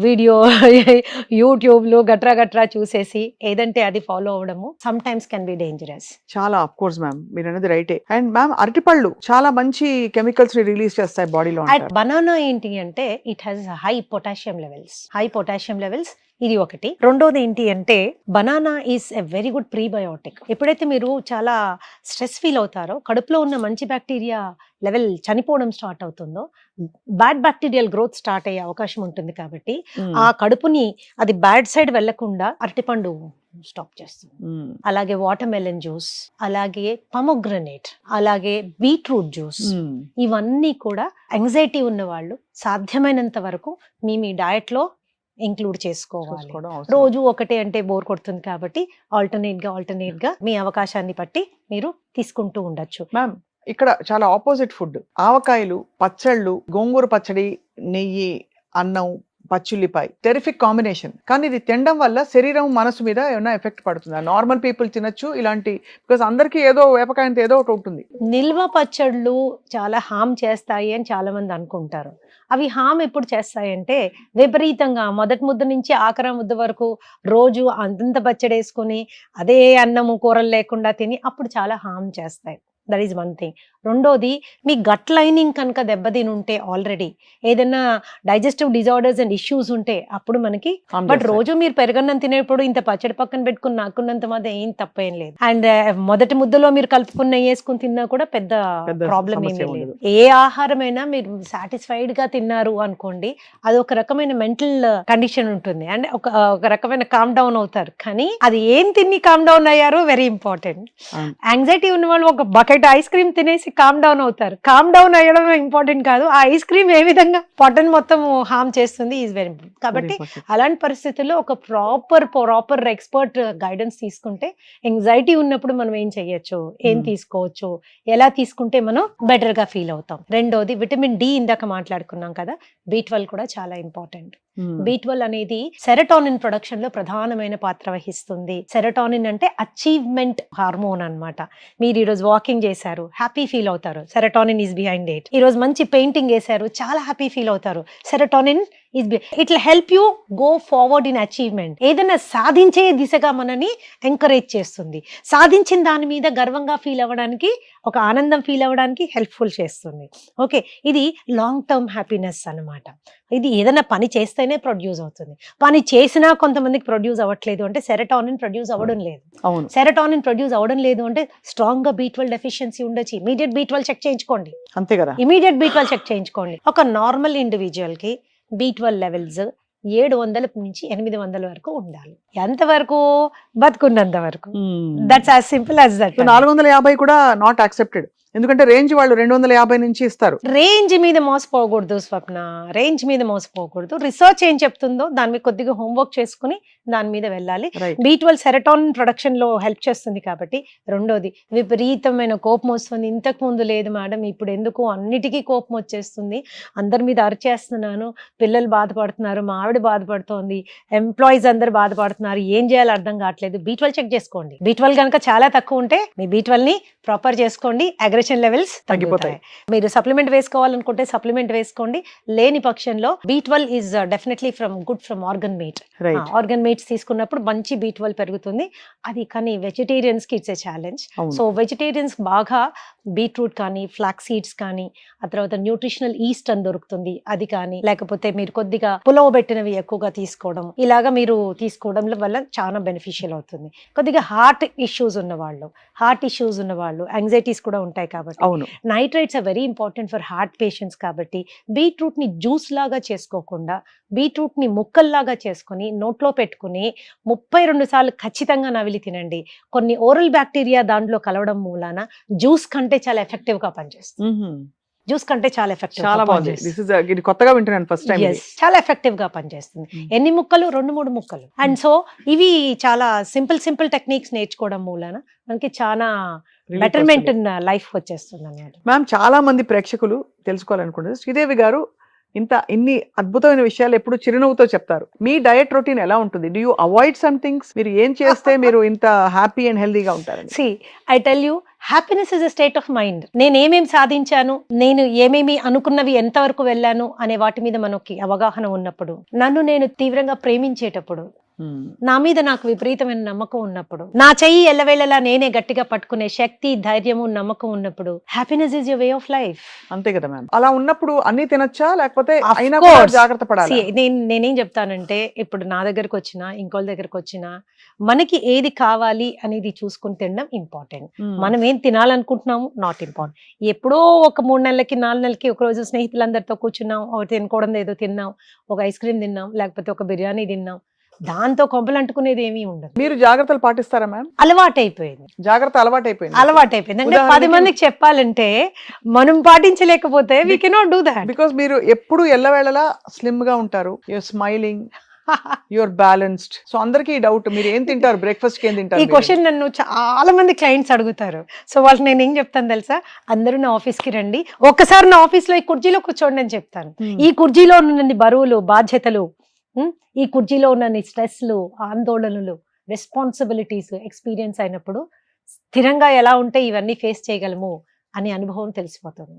వీడియో, యూట్యూబ్లు గట్రా చూసేసి ఏదంటే అది ఫాలో అవడము sometimes can be dangerous. చాలా ఆఫ్ కోర్స్ మ్యామ్, మీరు అనేది రైటే. అండ్ మ్యామ్ అరటిపళ్ళు చాలా మంచి కెమికల్స్ ని రిలీజ్ చేస్తాయి బాడీలో. బనానా ఏంటి అంటే it has high potassium levels. ఇది ఒకటి. రెండోది ఏంటి అంటే banana is a very good prebiotic. ఎప్పుడైతే మీరు చాలా స్ట్రెస్ ఫీల్ అవుతారో, కడుపులో ఉన్న మంచి బ్యాక్టీరియా లెవెల్ చనిపోవడం స్టార్ట్ అవుతుందో, బ్యాడ్ బ్యాక్టీరియల్ గ్రోత్ స్టార్ట్ అయ్యే అవకాశం ఉంటుంది. కాబట్టి ఆ కడుపుని అది బ్యాడ్ సైడ్ వెళ్లకుండా అరటిపండు స్టాప్ చేస్తుంది. అలాగే వాటర్ మెలన్ జ్యూస్, అలాగే పొమోగ్రనేట్, అలాగే బీట్రూట్ జ్యూస్, ఇవన్నీ కూడా యాంగ్జైటీ ఉన్న వాళ్ళు సాధ్యమైనంత వరకు మీ డయట్ లో ఇంక్లూడ్ చేసుకోవాలి. రోజు ఒకటే అంటే బోర్ కొడుతుంది కాబట్టి ఆల్టర్నేట్ గా మీ అవకాశాన్ని బట్టి మీరు తీసుకుంటూ ఉండొచ్చు. మ్యామ్ ఇక్కడ చాలా ఆపోజిట్ ఫుడ్, ఆవకాయలు, పచ్చళ్ళు, గోంగూర పచ్చడి, నెయ్యి, అన్నం, పచ్చిల్లిపాయ, టెరిఫిక్ కాంబినేషన్. కానీ ఇది తినడం వల్ల శరీరం మనసు మీద ఏమైనా ఎఫెక్ట్ పడుతుందా? నార్మల్ పీపుల్ తినొచ్చు ఇలాంటి, బికాస్ అందరికీ ఏదో వేపకాయంతో ఏదో ఒకటి ఉంటుంది. నిల్వ పచ్చళ్ళు చాలా హామ్ చేస్తాయి అని చాలా మంది అనుకుంటారు. అవి హామ్ ఎప్పుడు చేస్తాయంటే విపరీతంగా మొదటి ముద్ద నుంచి ఆఖరి ముద్ద వరకు రోజు అంతంత పచ్చడి వేసుకుని అదే అన్నము కూరలు లేకుండా తిని అప్పుడు చాలా హామ్ చేస్తాయి. That is one thing. రెండోది, మీ గట్ లైనింగ్ కనుక దెబ్బతిని ఉంటే, ఆల్రెడీ ఏదైనా డైజెస్టివ్ డిజార్డర్స్ అండ్ ఇష్యూస్ ఉంటే అప్పుడు మనకి. బట్ రోజు మీరు పెరగన్నం తినేప్పుడు ఇంత పచ్చడి పక్కన పెట్టుకుని నాకున్నంత మాత్రం ఏం తప్పేం లేదు. అండ్ మొదటి ముద్దలో మీరు కలుపుకున్న వేసుకుని తిన్నా కూడా పెద్ద ప్రాబ్లం ఏమీ లేదు. ఏ ఆహారమైనా మీరు సాటిస్ఫైడ్ గా తిన్నారు అనుకోండి, అది ఒక రకమైన మెంటల్ కండిషన్ ఉంటుంది, అండ్ ఒక రకమైన కామ్ డౌన్ అవుతారు. కానీ అది ఏం తిని కామ్ డౌన్ అయ్యారు వెరీ ఇంపార్టెంట్. యాంగ్జైటీ ఉన్న వాళ్ళు ఒక బకెట్ ఐస్ క్రీమ్ తినేసి కామ్ డౌన్ అవుతారు. కామ్ డౌన్ అయ్యడం ఇంపార్టెంట్ కాదు, ఆ ఐస్ క్రీమ్ ఏ విధంగా పొట్టను మొత్తం హార్మ్ చేస్తుంది ఈజ్ వెరీ ఇంపార్టెంట్. కాబట్టి అలాంటి పరిస్థితుల్లో ఒక ప్రాపర్ ఎక్స్పర్ట్ గైడెన్స్ తీసుకుంటే, యాంగ్జైటీ ఉన్నప్పుడు మనం ఏం చెయ్యొచ్చు, ఏం తీసుకోవచ్చు, ఎలా తీసుకుంటే మనం బెటర్ గా ఫీల్ అవుతాం. రెండోది విటమిన్ డి, ఇందాక మాట్లాడుకున్నాం కదా, B12 కూడా చాలా ఇంపార్టెంట్. B12 అనేది సెరటోనిన్ ప్రొడక్షన్ లో ప్రధానమైన పాత్ర వహిస్తుంది. సెరటోనిన్ అంటే అచీవ్మెంట్ హార్మోన్ అన్నమాట. మీరు ఈరోజు వాకింగ్ చేశారు, హ్యాపీ ఫీల్ అవుతారు, సెరటోనిన్ ఈస్ బిహైండ్ ఇట్. ఈ రోజు మంచి పెయింటింగ్ వేశారు, చాలా హ్యాపీ ఫీల్ అవుతారు, serotonin it will help you go forward in achievement. ఏదైనా సాధించే దిశగా మనని ఎంకరేజ్ చేస్తుంది. సాధించిన దాని మీద గర్వంగా ఫీల్ అవ్వడానికి, ఒక ఆనందం ఫీల్ అవ్వడానికి హెల్ప్ఫుల్ చేస్తుంది. ఓకే, ఇది లాంగ్ టర్మ్ హ్యాపీనెస్ అన్నమాట. ఇది ఏదైనా పని చేస్తేనే ప్రొడ్యూస్ అవుతుంది. పని చేసినా కొంతమందికి ప్రొడ్యూస్ అవ్వట్లేదు అంటే సెరటోనిన్ ప్రొడ్యూస్ అవ్వడం లేదు. సెరటోనిన్ ప్రొడ్యూస్ అవ్వడం లేదు అంటే స్ట్రాంగ్ గా B12 డెఫిషియన్సీ ఉండొచ్చు. ఇమీడియట్ B12 చెక్ చేయించుకోండి. అంతే కదా, ఇమీడియట్ B12 చెక్ చేయించుకోండి. ఒక నార్మల్ ఇండివిజువల్ కి B12 లెవెల్స్ 700 నుంచి 800 వరకు ఉండాలి. ఎంతవరకు? బతుకున్నంత వరకు. That's as simple as that. 450 కూడా నాట్ యాక్సెప్టెడ్. ఎందుకంటే రేంజ్ వాళ్ళు 250 నుంచి ఇస్తారు. రేంజ్ మీద మోసపోకూడదు స్వప్న, రేంజ్ మీద మోసపోకూడదు. రిసర్చ్ ఏం చెప్తుందో దాని మీద కొద్దిగా హోంవర్క్ చేసుకుని దాని మీద వెళ్ళాలి. రైట్. B12 సెరటోనిన్ ప్రొడక్షన్ లో హెల్ప్ చేస్తుంది కాబట్టి. రెండోది విపరీతమైన కోపం వస్తుంది. ఇంతకు ముందు లేదు మేడం, ఇప్పుడు ఎందుకు అన్నిటికీ కోపం వచ్చేస్తుంది, అందరి మీద అరిచేస్తున్నాను, పిల్లలు బాధపడుతున్నారు, మా ఆవిడ బాధపడుతోంది, ఎంప్లాయీస్ అందరు బాధపడుతున్నారు, ఏం చేయాలో అర్థం కావట్లేదు. B12 చెక్ చేసుకోండి. B12 కనుక చాలా తక్కువ ఉంటే మీ B12 ని ప్రాపర్ చేసుకోండి, అగ్రెషన్ లెవెల్స్ తగ్గిపోతాయి. మీరు సప్లిమెంట్ వేసుకోవాలనుకుంటే సప్లిమెంట్ వేసుకోండి. లేని పక్షంలో B12 is definitely good from organ meat. Right. Organ meats తీసుకున్నప్పుడు మంచి B12 పెరుగుతుంది. అది కానీ వెజిటేరియన్స్ కి it's a challenge. So vegetarians బాగా బీట్రూట్ కానీ, ఫ్లాక్ సీడ్స్ కానీ, ఆ తర్వాత న్యూట్రిషనల్ ఈస్ట్ అని దొరుకుతుంది, అది కానీ, లేకపోతే మీరు కొద్దిగా పులవబెట్టినవి ఎక్కువగా తీసుకోవడం, ఇలాగా మీరు తీసుకోవడం వల్ల చాలా బెనిఫిషియల్ అవుతుంది. కొద్దిగా హార్ట్ ఇష్యూస్ ఉన్న వాళ్ళు యాంగ్జైటీస్ కూడా ఉంటాయి కాబట్టి అవును. Nitrates are very important for heart patients కాబట్టి బీట్రూట్ ని జ్యూస్ లాగా చేసుకోకుండా బీట్రూట్ ని ముక్కల్లాగా చేసుకుని నోట్లో పెట్టుకుని 32 సార్లు ఖచ్చితంగా నవిలి తినండి. కొన్ని ఓరల్ బ్యాక్టీరియా దాంట్లో కలవడం మూలాన జ్యూస్ కంటే చాలా ఎఫెక్టివ్ గా పనిచేస్తుంది. జ్యూస్ కంటే చాలా ఎఫెక్టివ్ చాలా బాగుంది. ఇది కొత్తగా వింటున్నాను ఫస్ట్ టైం. చాలా ఎఫెక్టివ్ గా పనిచేస్తుంది. ఎన్ని ముక్కలు? 2-3 ముక్కలు. అండ్ సో ఇవి చాలా సింపుల్ టెక్నిక్స్ నేర్చుకోవడం మూలాన మనకి చాలా బెటర్మెంట్ ఇన్ లైఫ్ వచ్చేస్తుంది అన్నమాట. మ్యామ్, చాలా మంది ప్రేక్షకులు తెలుసుకోవాలనుకుంటున్నారు, శ్రీదేవి గారు ఇన్ని అద్భుతమైన విషయాలు ఎప్పుడు చిరునవ్వుతో చెప్తారు. మీ డయట్ రొటీన్ ఎలా ఉంటుంది? Do you avoid some things? మీరు ఏం చేస్తే మీరు ఇంత హ్యాపీ అండ్ హెల్దీగా ఉంటారని? See, I tell you, happiness is a state of mind. నేను ఏమేమి సాధించాను, నేను ఏమేమి అనుకున్నవి ఎంతవరకు వెళ్ళాను అనే వాటి మీద మనకి అవగాహన ఉన్నప్పుడు, నన్ను నేను తీవ్రంగా ప్రేమించేటప్పుడు, నా మీద నాకు విపరీతమైన నమ్మకం ఉన్నప్పుడు, నా చెయ్యి ఎల్లవేళలా నేనే గట్టిగా పట్టుకునే శక్తి, ధైర్యము, నమ్మకం ఉన్నప్పుడు, happiness is your way of life. అంతే కదా మ్యామ్. అలా ఉన్నప్పుడు అన్ని తినొచ్చా, లేకపోతే Of అయినా course. కూడా జాగ్రత్త పడాలి? నేనేం చెప్తానంటే, ఇప్పుడు నా దగ్గరకు వచ్చినా ఇంకోళ్ళ దగ్గరకు వచ్చినా మనకి ఏది కావాలి అనేది చూసుకుని తినడం ఇంపార్టెంట్. మనం ఏం తినాలనుకుంటున్నాము నాట్ ఇంపార్టెంట్. ఎప్పుడో ఒక 3 నెలలకి 4 నెలలకి ఒక రోజు స్నేహితులందరితో కూర్చున్నాం, తినకూడదు ఏదో తిన్నాం, ఒక ఐస్ క్రీమ్ తిన్నాం, లేకపోతే ఒక బిర్యానీ తిన్నాం, దాంతో కొంపలు అంటుకునేది ఏమీ ఉండదు. మీరు జాగ్రత్తలు పాటిస్తారా మ్యామ్? అలవాటైపోయింది. అలవాటైపోయింది. అంటే 10 మందికి చెప్పాలంటే మనం పాటించలేకపోతే we cannot do that. Because మీరు ఎప్పుడు ఎల్లవేళలా స్లిమ్ గా ఉంటారు, you're smiling, you're balanced. So అందరికీ డౌట్, మీరు ఏం తింటారు, బ్రేక్ఫాస్ట్ కి ఏం తింటారు? ఈ క్వశ్చన్ నన్ను చాలా మంది క్లయింట్స్ అడుగుతారు. సో వాళ్ళకి నేను ఏం చెప్తాను తెలుసా, అందరూ నా ఆఫీస్ కి రండి, ఒక్కసారి నా ఆఫీస్ లో ఈ కుర్చీలో కూర్చోండి అని చెప్తాను. ఈ కుర్చీలో ఉన్న బరువులు, బాధ్యతలు, ఈ కుర్చీలో ఉన్న స్ట్రెస్లు, ఆందోళనలు, రెస్పాన్సిబిలిటీస్ ఎక్స్పీరియన్స్ అయినప్పుడు స్థిరంగా ఎలా ఉంటే ఇవన్నీ ఫేస్ చేయగలము అనే అనుభవం తెలిసిపోతుంది.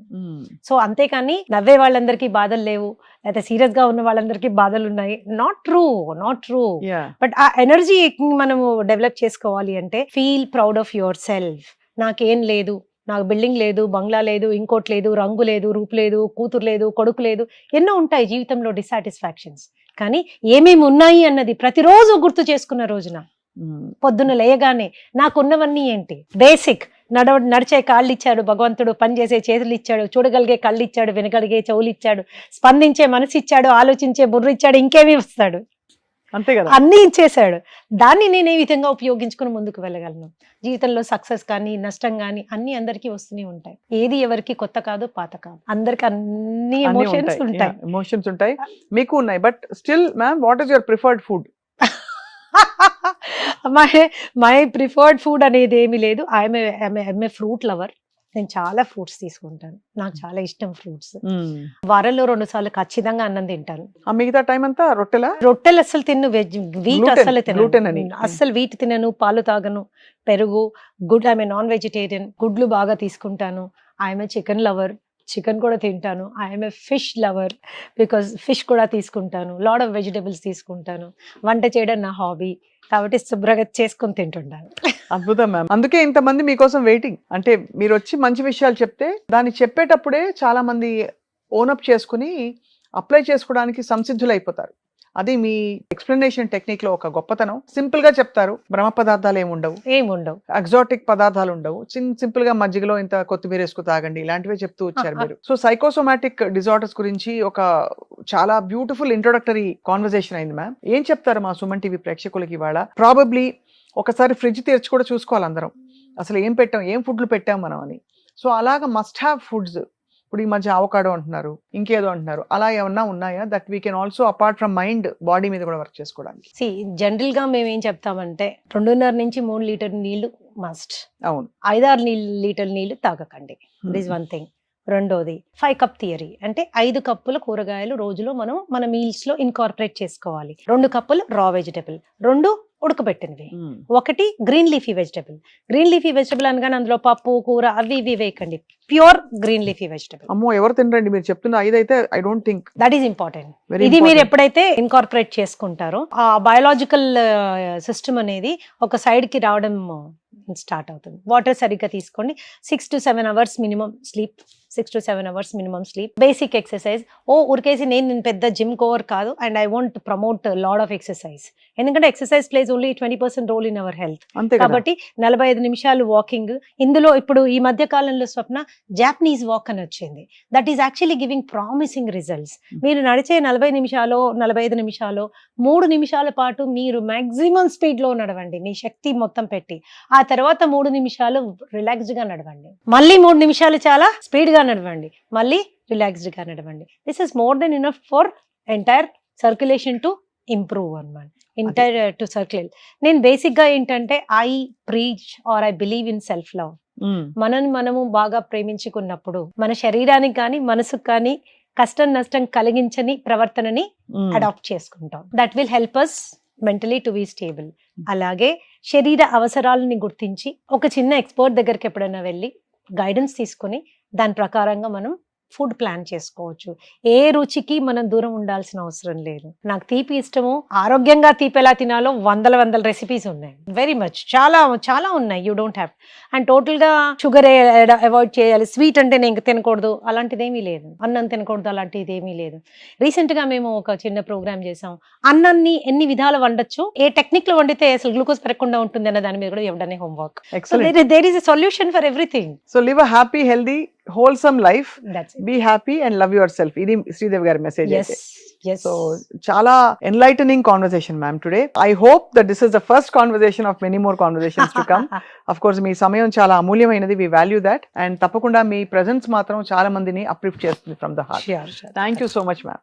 సో అంతేకాని నవ్వే వాళ్ళందరికీ బాధలు లేవు, లేకపోతే సీరియస్ గా ఉన్న వాళ్ళందరికీ బాధలు ఉన్నాయి, నాట్ ట్రూ. బట్ ఆ ఎనర్జీ మనము డెవలప్ చేసుకోవాలి అంటే, feel proud of your self. నాకేం లేదు, నాకు బిల్డింగ్ లేదు, బంగ్లా లేదు, ఇంకోటి లేదు, రంగు లేదు, రూపు లేదు, కూతురు లేదు, కొడుకు లేదు, ఎన్నో ఉంటాయి జీవితంలో డిసాటిస్ఫాక్షన్స్. కానీ ఏమేమి ఉన్నాయి అన్నది ప్రతిరోజు గుర్తు చేసుకున్న రోజున, పొద్దున్న లేయగానే నాకున్నవన్నీ ఏంటి, బేసిక్ నడిచే కాళ్ళు ఇచ్చాడు భగవంతుడు, పనిచేసే చేతులు ఇచ్చాడు, చూడగలిగే కళ్ళు ఇచ్చాడు, వినగలిగే చెవులు ఇచ్చాడు, స్పందించే మనసు ఇచ్చాడు, ఆలోచించే బుర్ర ఇచ్చాడు, ఇంకేమీ ఇస్తాడు, అంతే కదా, అన్ని ఇచ్చేసాడు. దాన్ని నేను ఏ విధంగా ఉపయోగించుకుని ముందుకు వెళ్ళగలను? జీవితంలో సక్సెస్ కానీ నష్టం కానీ అన్ని అందరికీ వస్తూనే ఉంటాయి. ఏది ఎవరికి కొత్త కాదు, పాత కాదు, అందరికి అన్ని ఎమోషన్స్ ఉంటాయి, మీకు ఉన్నాయి. But still ma'am, what is your preferred food? My preferred food అనేది ఏమీ లేదు. I'm a fruit lover. నేను చాలా ఫ్రూట్స్ తీసుకుంటాను, నాకు చాలా ఇష్టం ఫ్రూట్స్. వారంలో 2 సార్లు ఖచ్చితంగా అన్నం తింటాను. మిగతా టైం అంతా రొట్టెలు అస్సలు తిన్ను, వీట్ అస్సలు తినను, అస్సలు వీట్ తినను, పాలు తాగను, పెరుగు, గుడ్, ఐఎమ్ నాన్ వెజిటేరియన్, గుడ్లు బాగా తీసుకుంటాను. I'm a chicken lover, chicken కూడా తింటాను. I'm a fish lover, because fish కూడా తీసుకుంటాను. లాట్ ఆఫ్ వెజిటబుల్స్ తీసుకుంటాను. వంట చేయడం నా హాబీ కాబట్టి శుభ్రంగా చేసుకుని తింటుంటాను. అద్భుతం మ్యామ్. అందుకే ఇంతమంది మీకోసం వెయిటింగ్. అంటే మీరు వచ్చి మంచి విషయాలు చెప్తే దాన్ని చెప్పేటప్పుడే చాలా మంది ఓనప్ చేసుకుని అప్లై చేసుకోవడానికి సంసిద్ధులు అయిపోతారు. అది మీ ఎక్స్ప్లెనేషన్ టెక్నిక్ లో ఒక గొప్పతనం. సింపుల్ గా చెప్తారు, బ్రహ్మ పదార్థాలు ఏముండవు, ఎగ్జాటిక్ పదార్థాలు ఉండవు, సింపుల్ గా మజ్జిగలో ఇంత కొత్తిమీర వేసుకు తాగండి, ఇలాంటివే చెప్తూ వచ్చారు మీరు. సో సైకోసోమాటిక్ డిజార్డర్స్ గురించి ఒక చాలా బ్యూటిఫుల్ ఇంట్రొడక్టరీ కాన్వర్సేషన్ అయింది మ్యామ్. ఏం చెప్తారు మా సుమన్ టీవీ ప్రేక్షకులకి ఇవాళ? ప్రాబబ్లీ ఒకసారి ఫ్రిడ్జ్ తెరిచి కూడా చూసుకోవాలి అందరం, అసలు ఏం ఫుడ్లు పెట్టాం మనం అని. సో అలాగా మస్ట్ హ్యావ్ ఫుడ్స్. ఇప్పుడు ఈ మధ్య అవకాడో అంటున్నారు, ఇంకేదో అంటున్నారు, అలా ఏమన్నా ఉన్నాయా that we can also apart from mind body మీద కూడా వర్క్ చేసుకోవడానికి? జనరల్ గా మేము ఏం చెప్తామంటే 2.5 నుంచి 3 లీటర్ నీళ్లు మస్ట్. అవును. 5-6 లీటర్ నీళ్లు తాగకండి. This one thing. రెండోది 5 కప్ థియరీ, అంటే 5 కప్పుల కూరగాయలు రోజులో మనం మన మీల్స్ లో ఇన్కార్పొరేట్ చేసుకోవాలి. 2 కప్పులు రా vegetable, 2 ఉడకబెట్టినవి, 1 green leafy vegetable. Green leafy vegetable అనగానే అందులో పప్పు కూర అవి ఇవి వేయకండి, ప్యూర్ గ్రీన్ లీఫీ వెజిటబుల్. అమ్మో ఎవరు తినరండి మీరు చెప్తున్న 5 అయితే. I don't think that is important. Very ఇది మీరు important. ఎప్పుడైతే ఇన్కార్పొరేట్ చేసుకుంటారో ఆ బయోలాజికల్ సిస్టమ్ అనేది ఒక సైడ్ కి రావడం స్టార్ట్ అవుతుంది. వాటర్ సరిగ్గా తీసుకోండి. 6 to 7 hours minimum sleep. 6 to 7 hours minimum sleep. Basic exercise. ఉరికేసి నేను పెద్ద జిమ్ కోవర్ కాదు and I want promote lot of exercise. ఎందుకంటే exercise plays only 20% role in our health. అంతే కదా. కాబట్టి 45 నిమిషాలు వాకింగ్. ఇందులో ఇప్పుడు ఈ మధ్య కాలంలో స్వప్న జాపనీస్ వాక్ అని వచ్చింది. That is actually giving promising results. మీరు నడిచే 40 నిమిషాలు 45 నిమిషాలు 3 నిమిషాల పాటు మీరు మాక్సిమం స్పీడ్ లో నడవండి మీ శక్తి మొత్తం పెట్టి. ఆ తర్వాత 3 నిమిషాలు రిలాక్స్డ్ గా నడవండి. మళ్ళీ 3 నిమిషాలు చాలా స్పీడ్ గా నడవండి, మళ్ళీ రిలాక్స్డ్ గా నడవండి. This is more than enough for entire circulation to improve అన్నమాట. Entire to circulate. నేను బేసిక్ గా ఏంటంటే I preach or I believe in self love. మనము బాగా ప్రేమించుకున్నప్పుడు మన శరీరానికి కానీ మనసుకు కానీ కష్టం నష్టం కలిగించని ప్రవర్తనని అడాప్ట్ చేసుకుంటాం. That will help us mentally to be stable. అలాగే శరీర అవసరాలని గుర్తించి ఒక చిన్న ఎక్స్పర్ట్ దగ్గరికి ఎప్పుడైనా వెళ్ళి గైడెన్స్ తీసుకొని దాని ప్రకారంగా మనం ఫుడ్ ప్లాన్ చేసుకోవచ్చు. ఏ రుచికి మనం దూరం ఉండాల్సిన అవసరం లేదు. నాకు తీపి ఇష్టము, ఆరోగ్యంగా తీపి ఎలా తినాలో వందల రెసిపీస్ ఉన్నాయి. వెరీ మచ్ చాలా ఉన్నాయి. You don't have. And total గా షుగర్ అవాయిడ్ చేయాలి, స్వీట్ అంటే నేను తినకూడదు అలాంటిది ఏమీ లేదు, అన్నం తినకూడదు అలాంటిది ఏమీ లేదు. రీసెంట్ గా మేము ఒక చిన్న ప్రోగ్రామ్ చేసాం. అన్నాన్ని ఎన్ని విధాలు వండొచ్చు, ఏ టెక్నిక్ లో వండితే అసలు గ్లూకోజ్ పెరగకుండా ఉంటుంది అన్న దాని మీద కూడా ఇవ్వడమే homework. There is a solution for everything. So live a happy healthy wholesome life. That's it. Be happy and love yourself. ఇది శ్రీదేవి గారి మెసేజ్. Yes. So చాలా enlightening conversation ma'am today. I hope that this is the first conversation of many more conversations to come. Of course మీ సమయం చాలా అమూల్యమైనది. We value that. And తప్పకుండా మీ presence మాత్రం చాలా మందిని uplift చేస్తుంది from the heart. Sure. Thank you so much ma'am.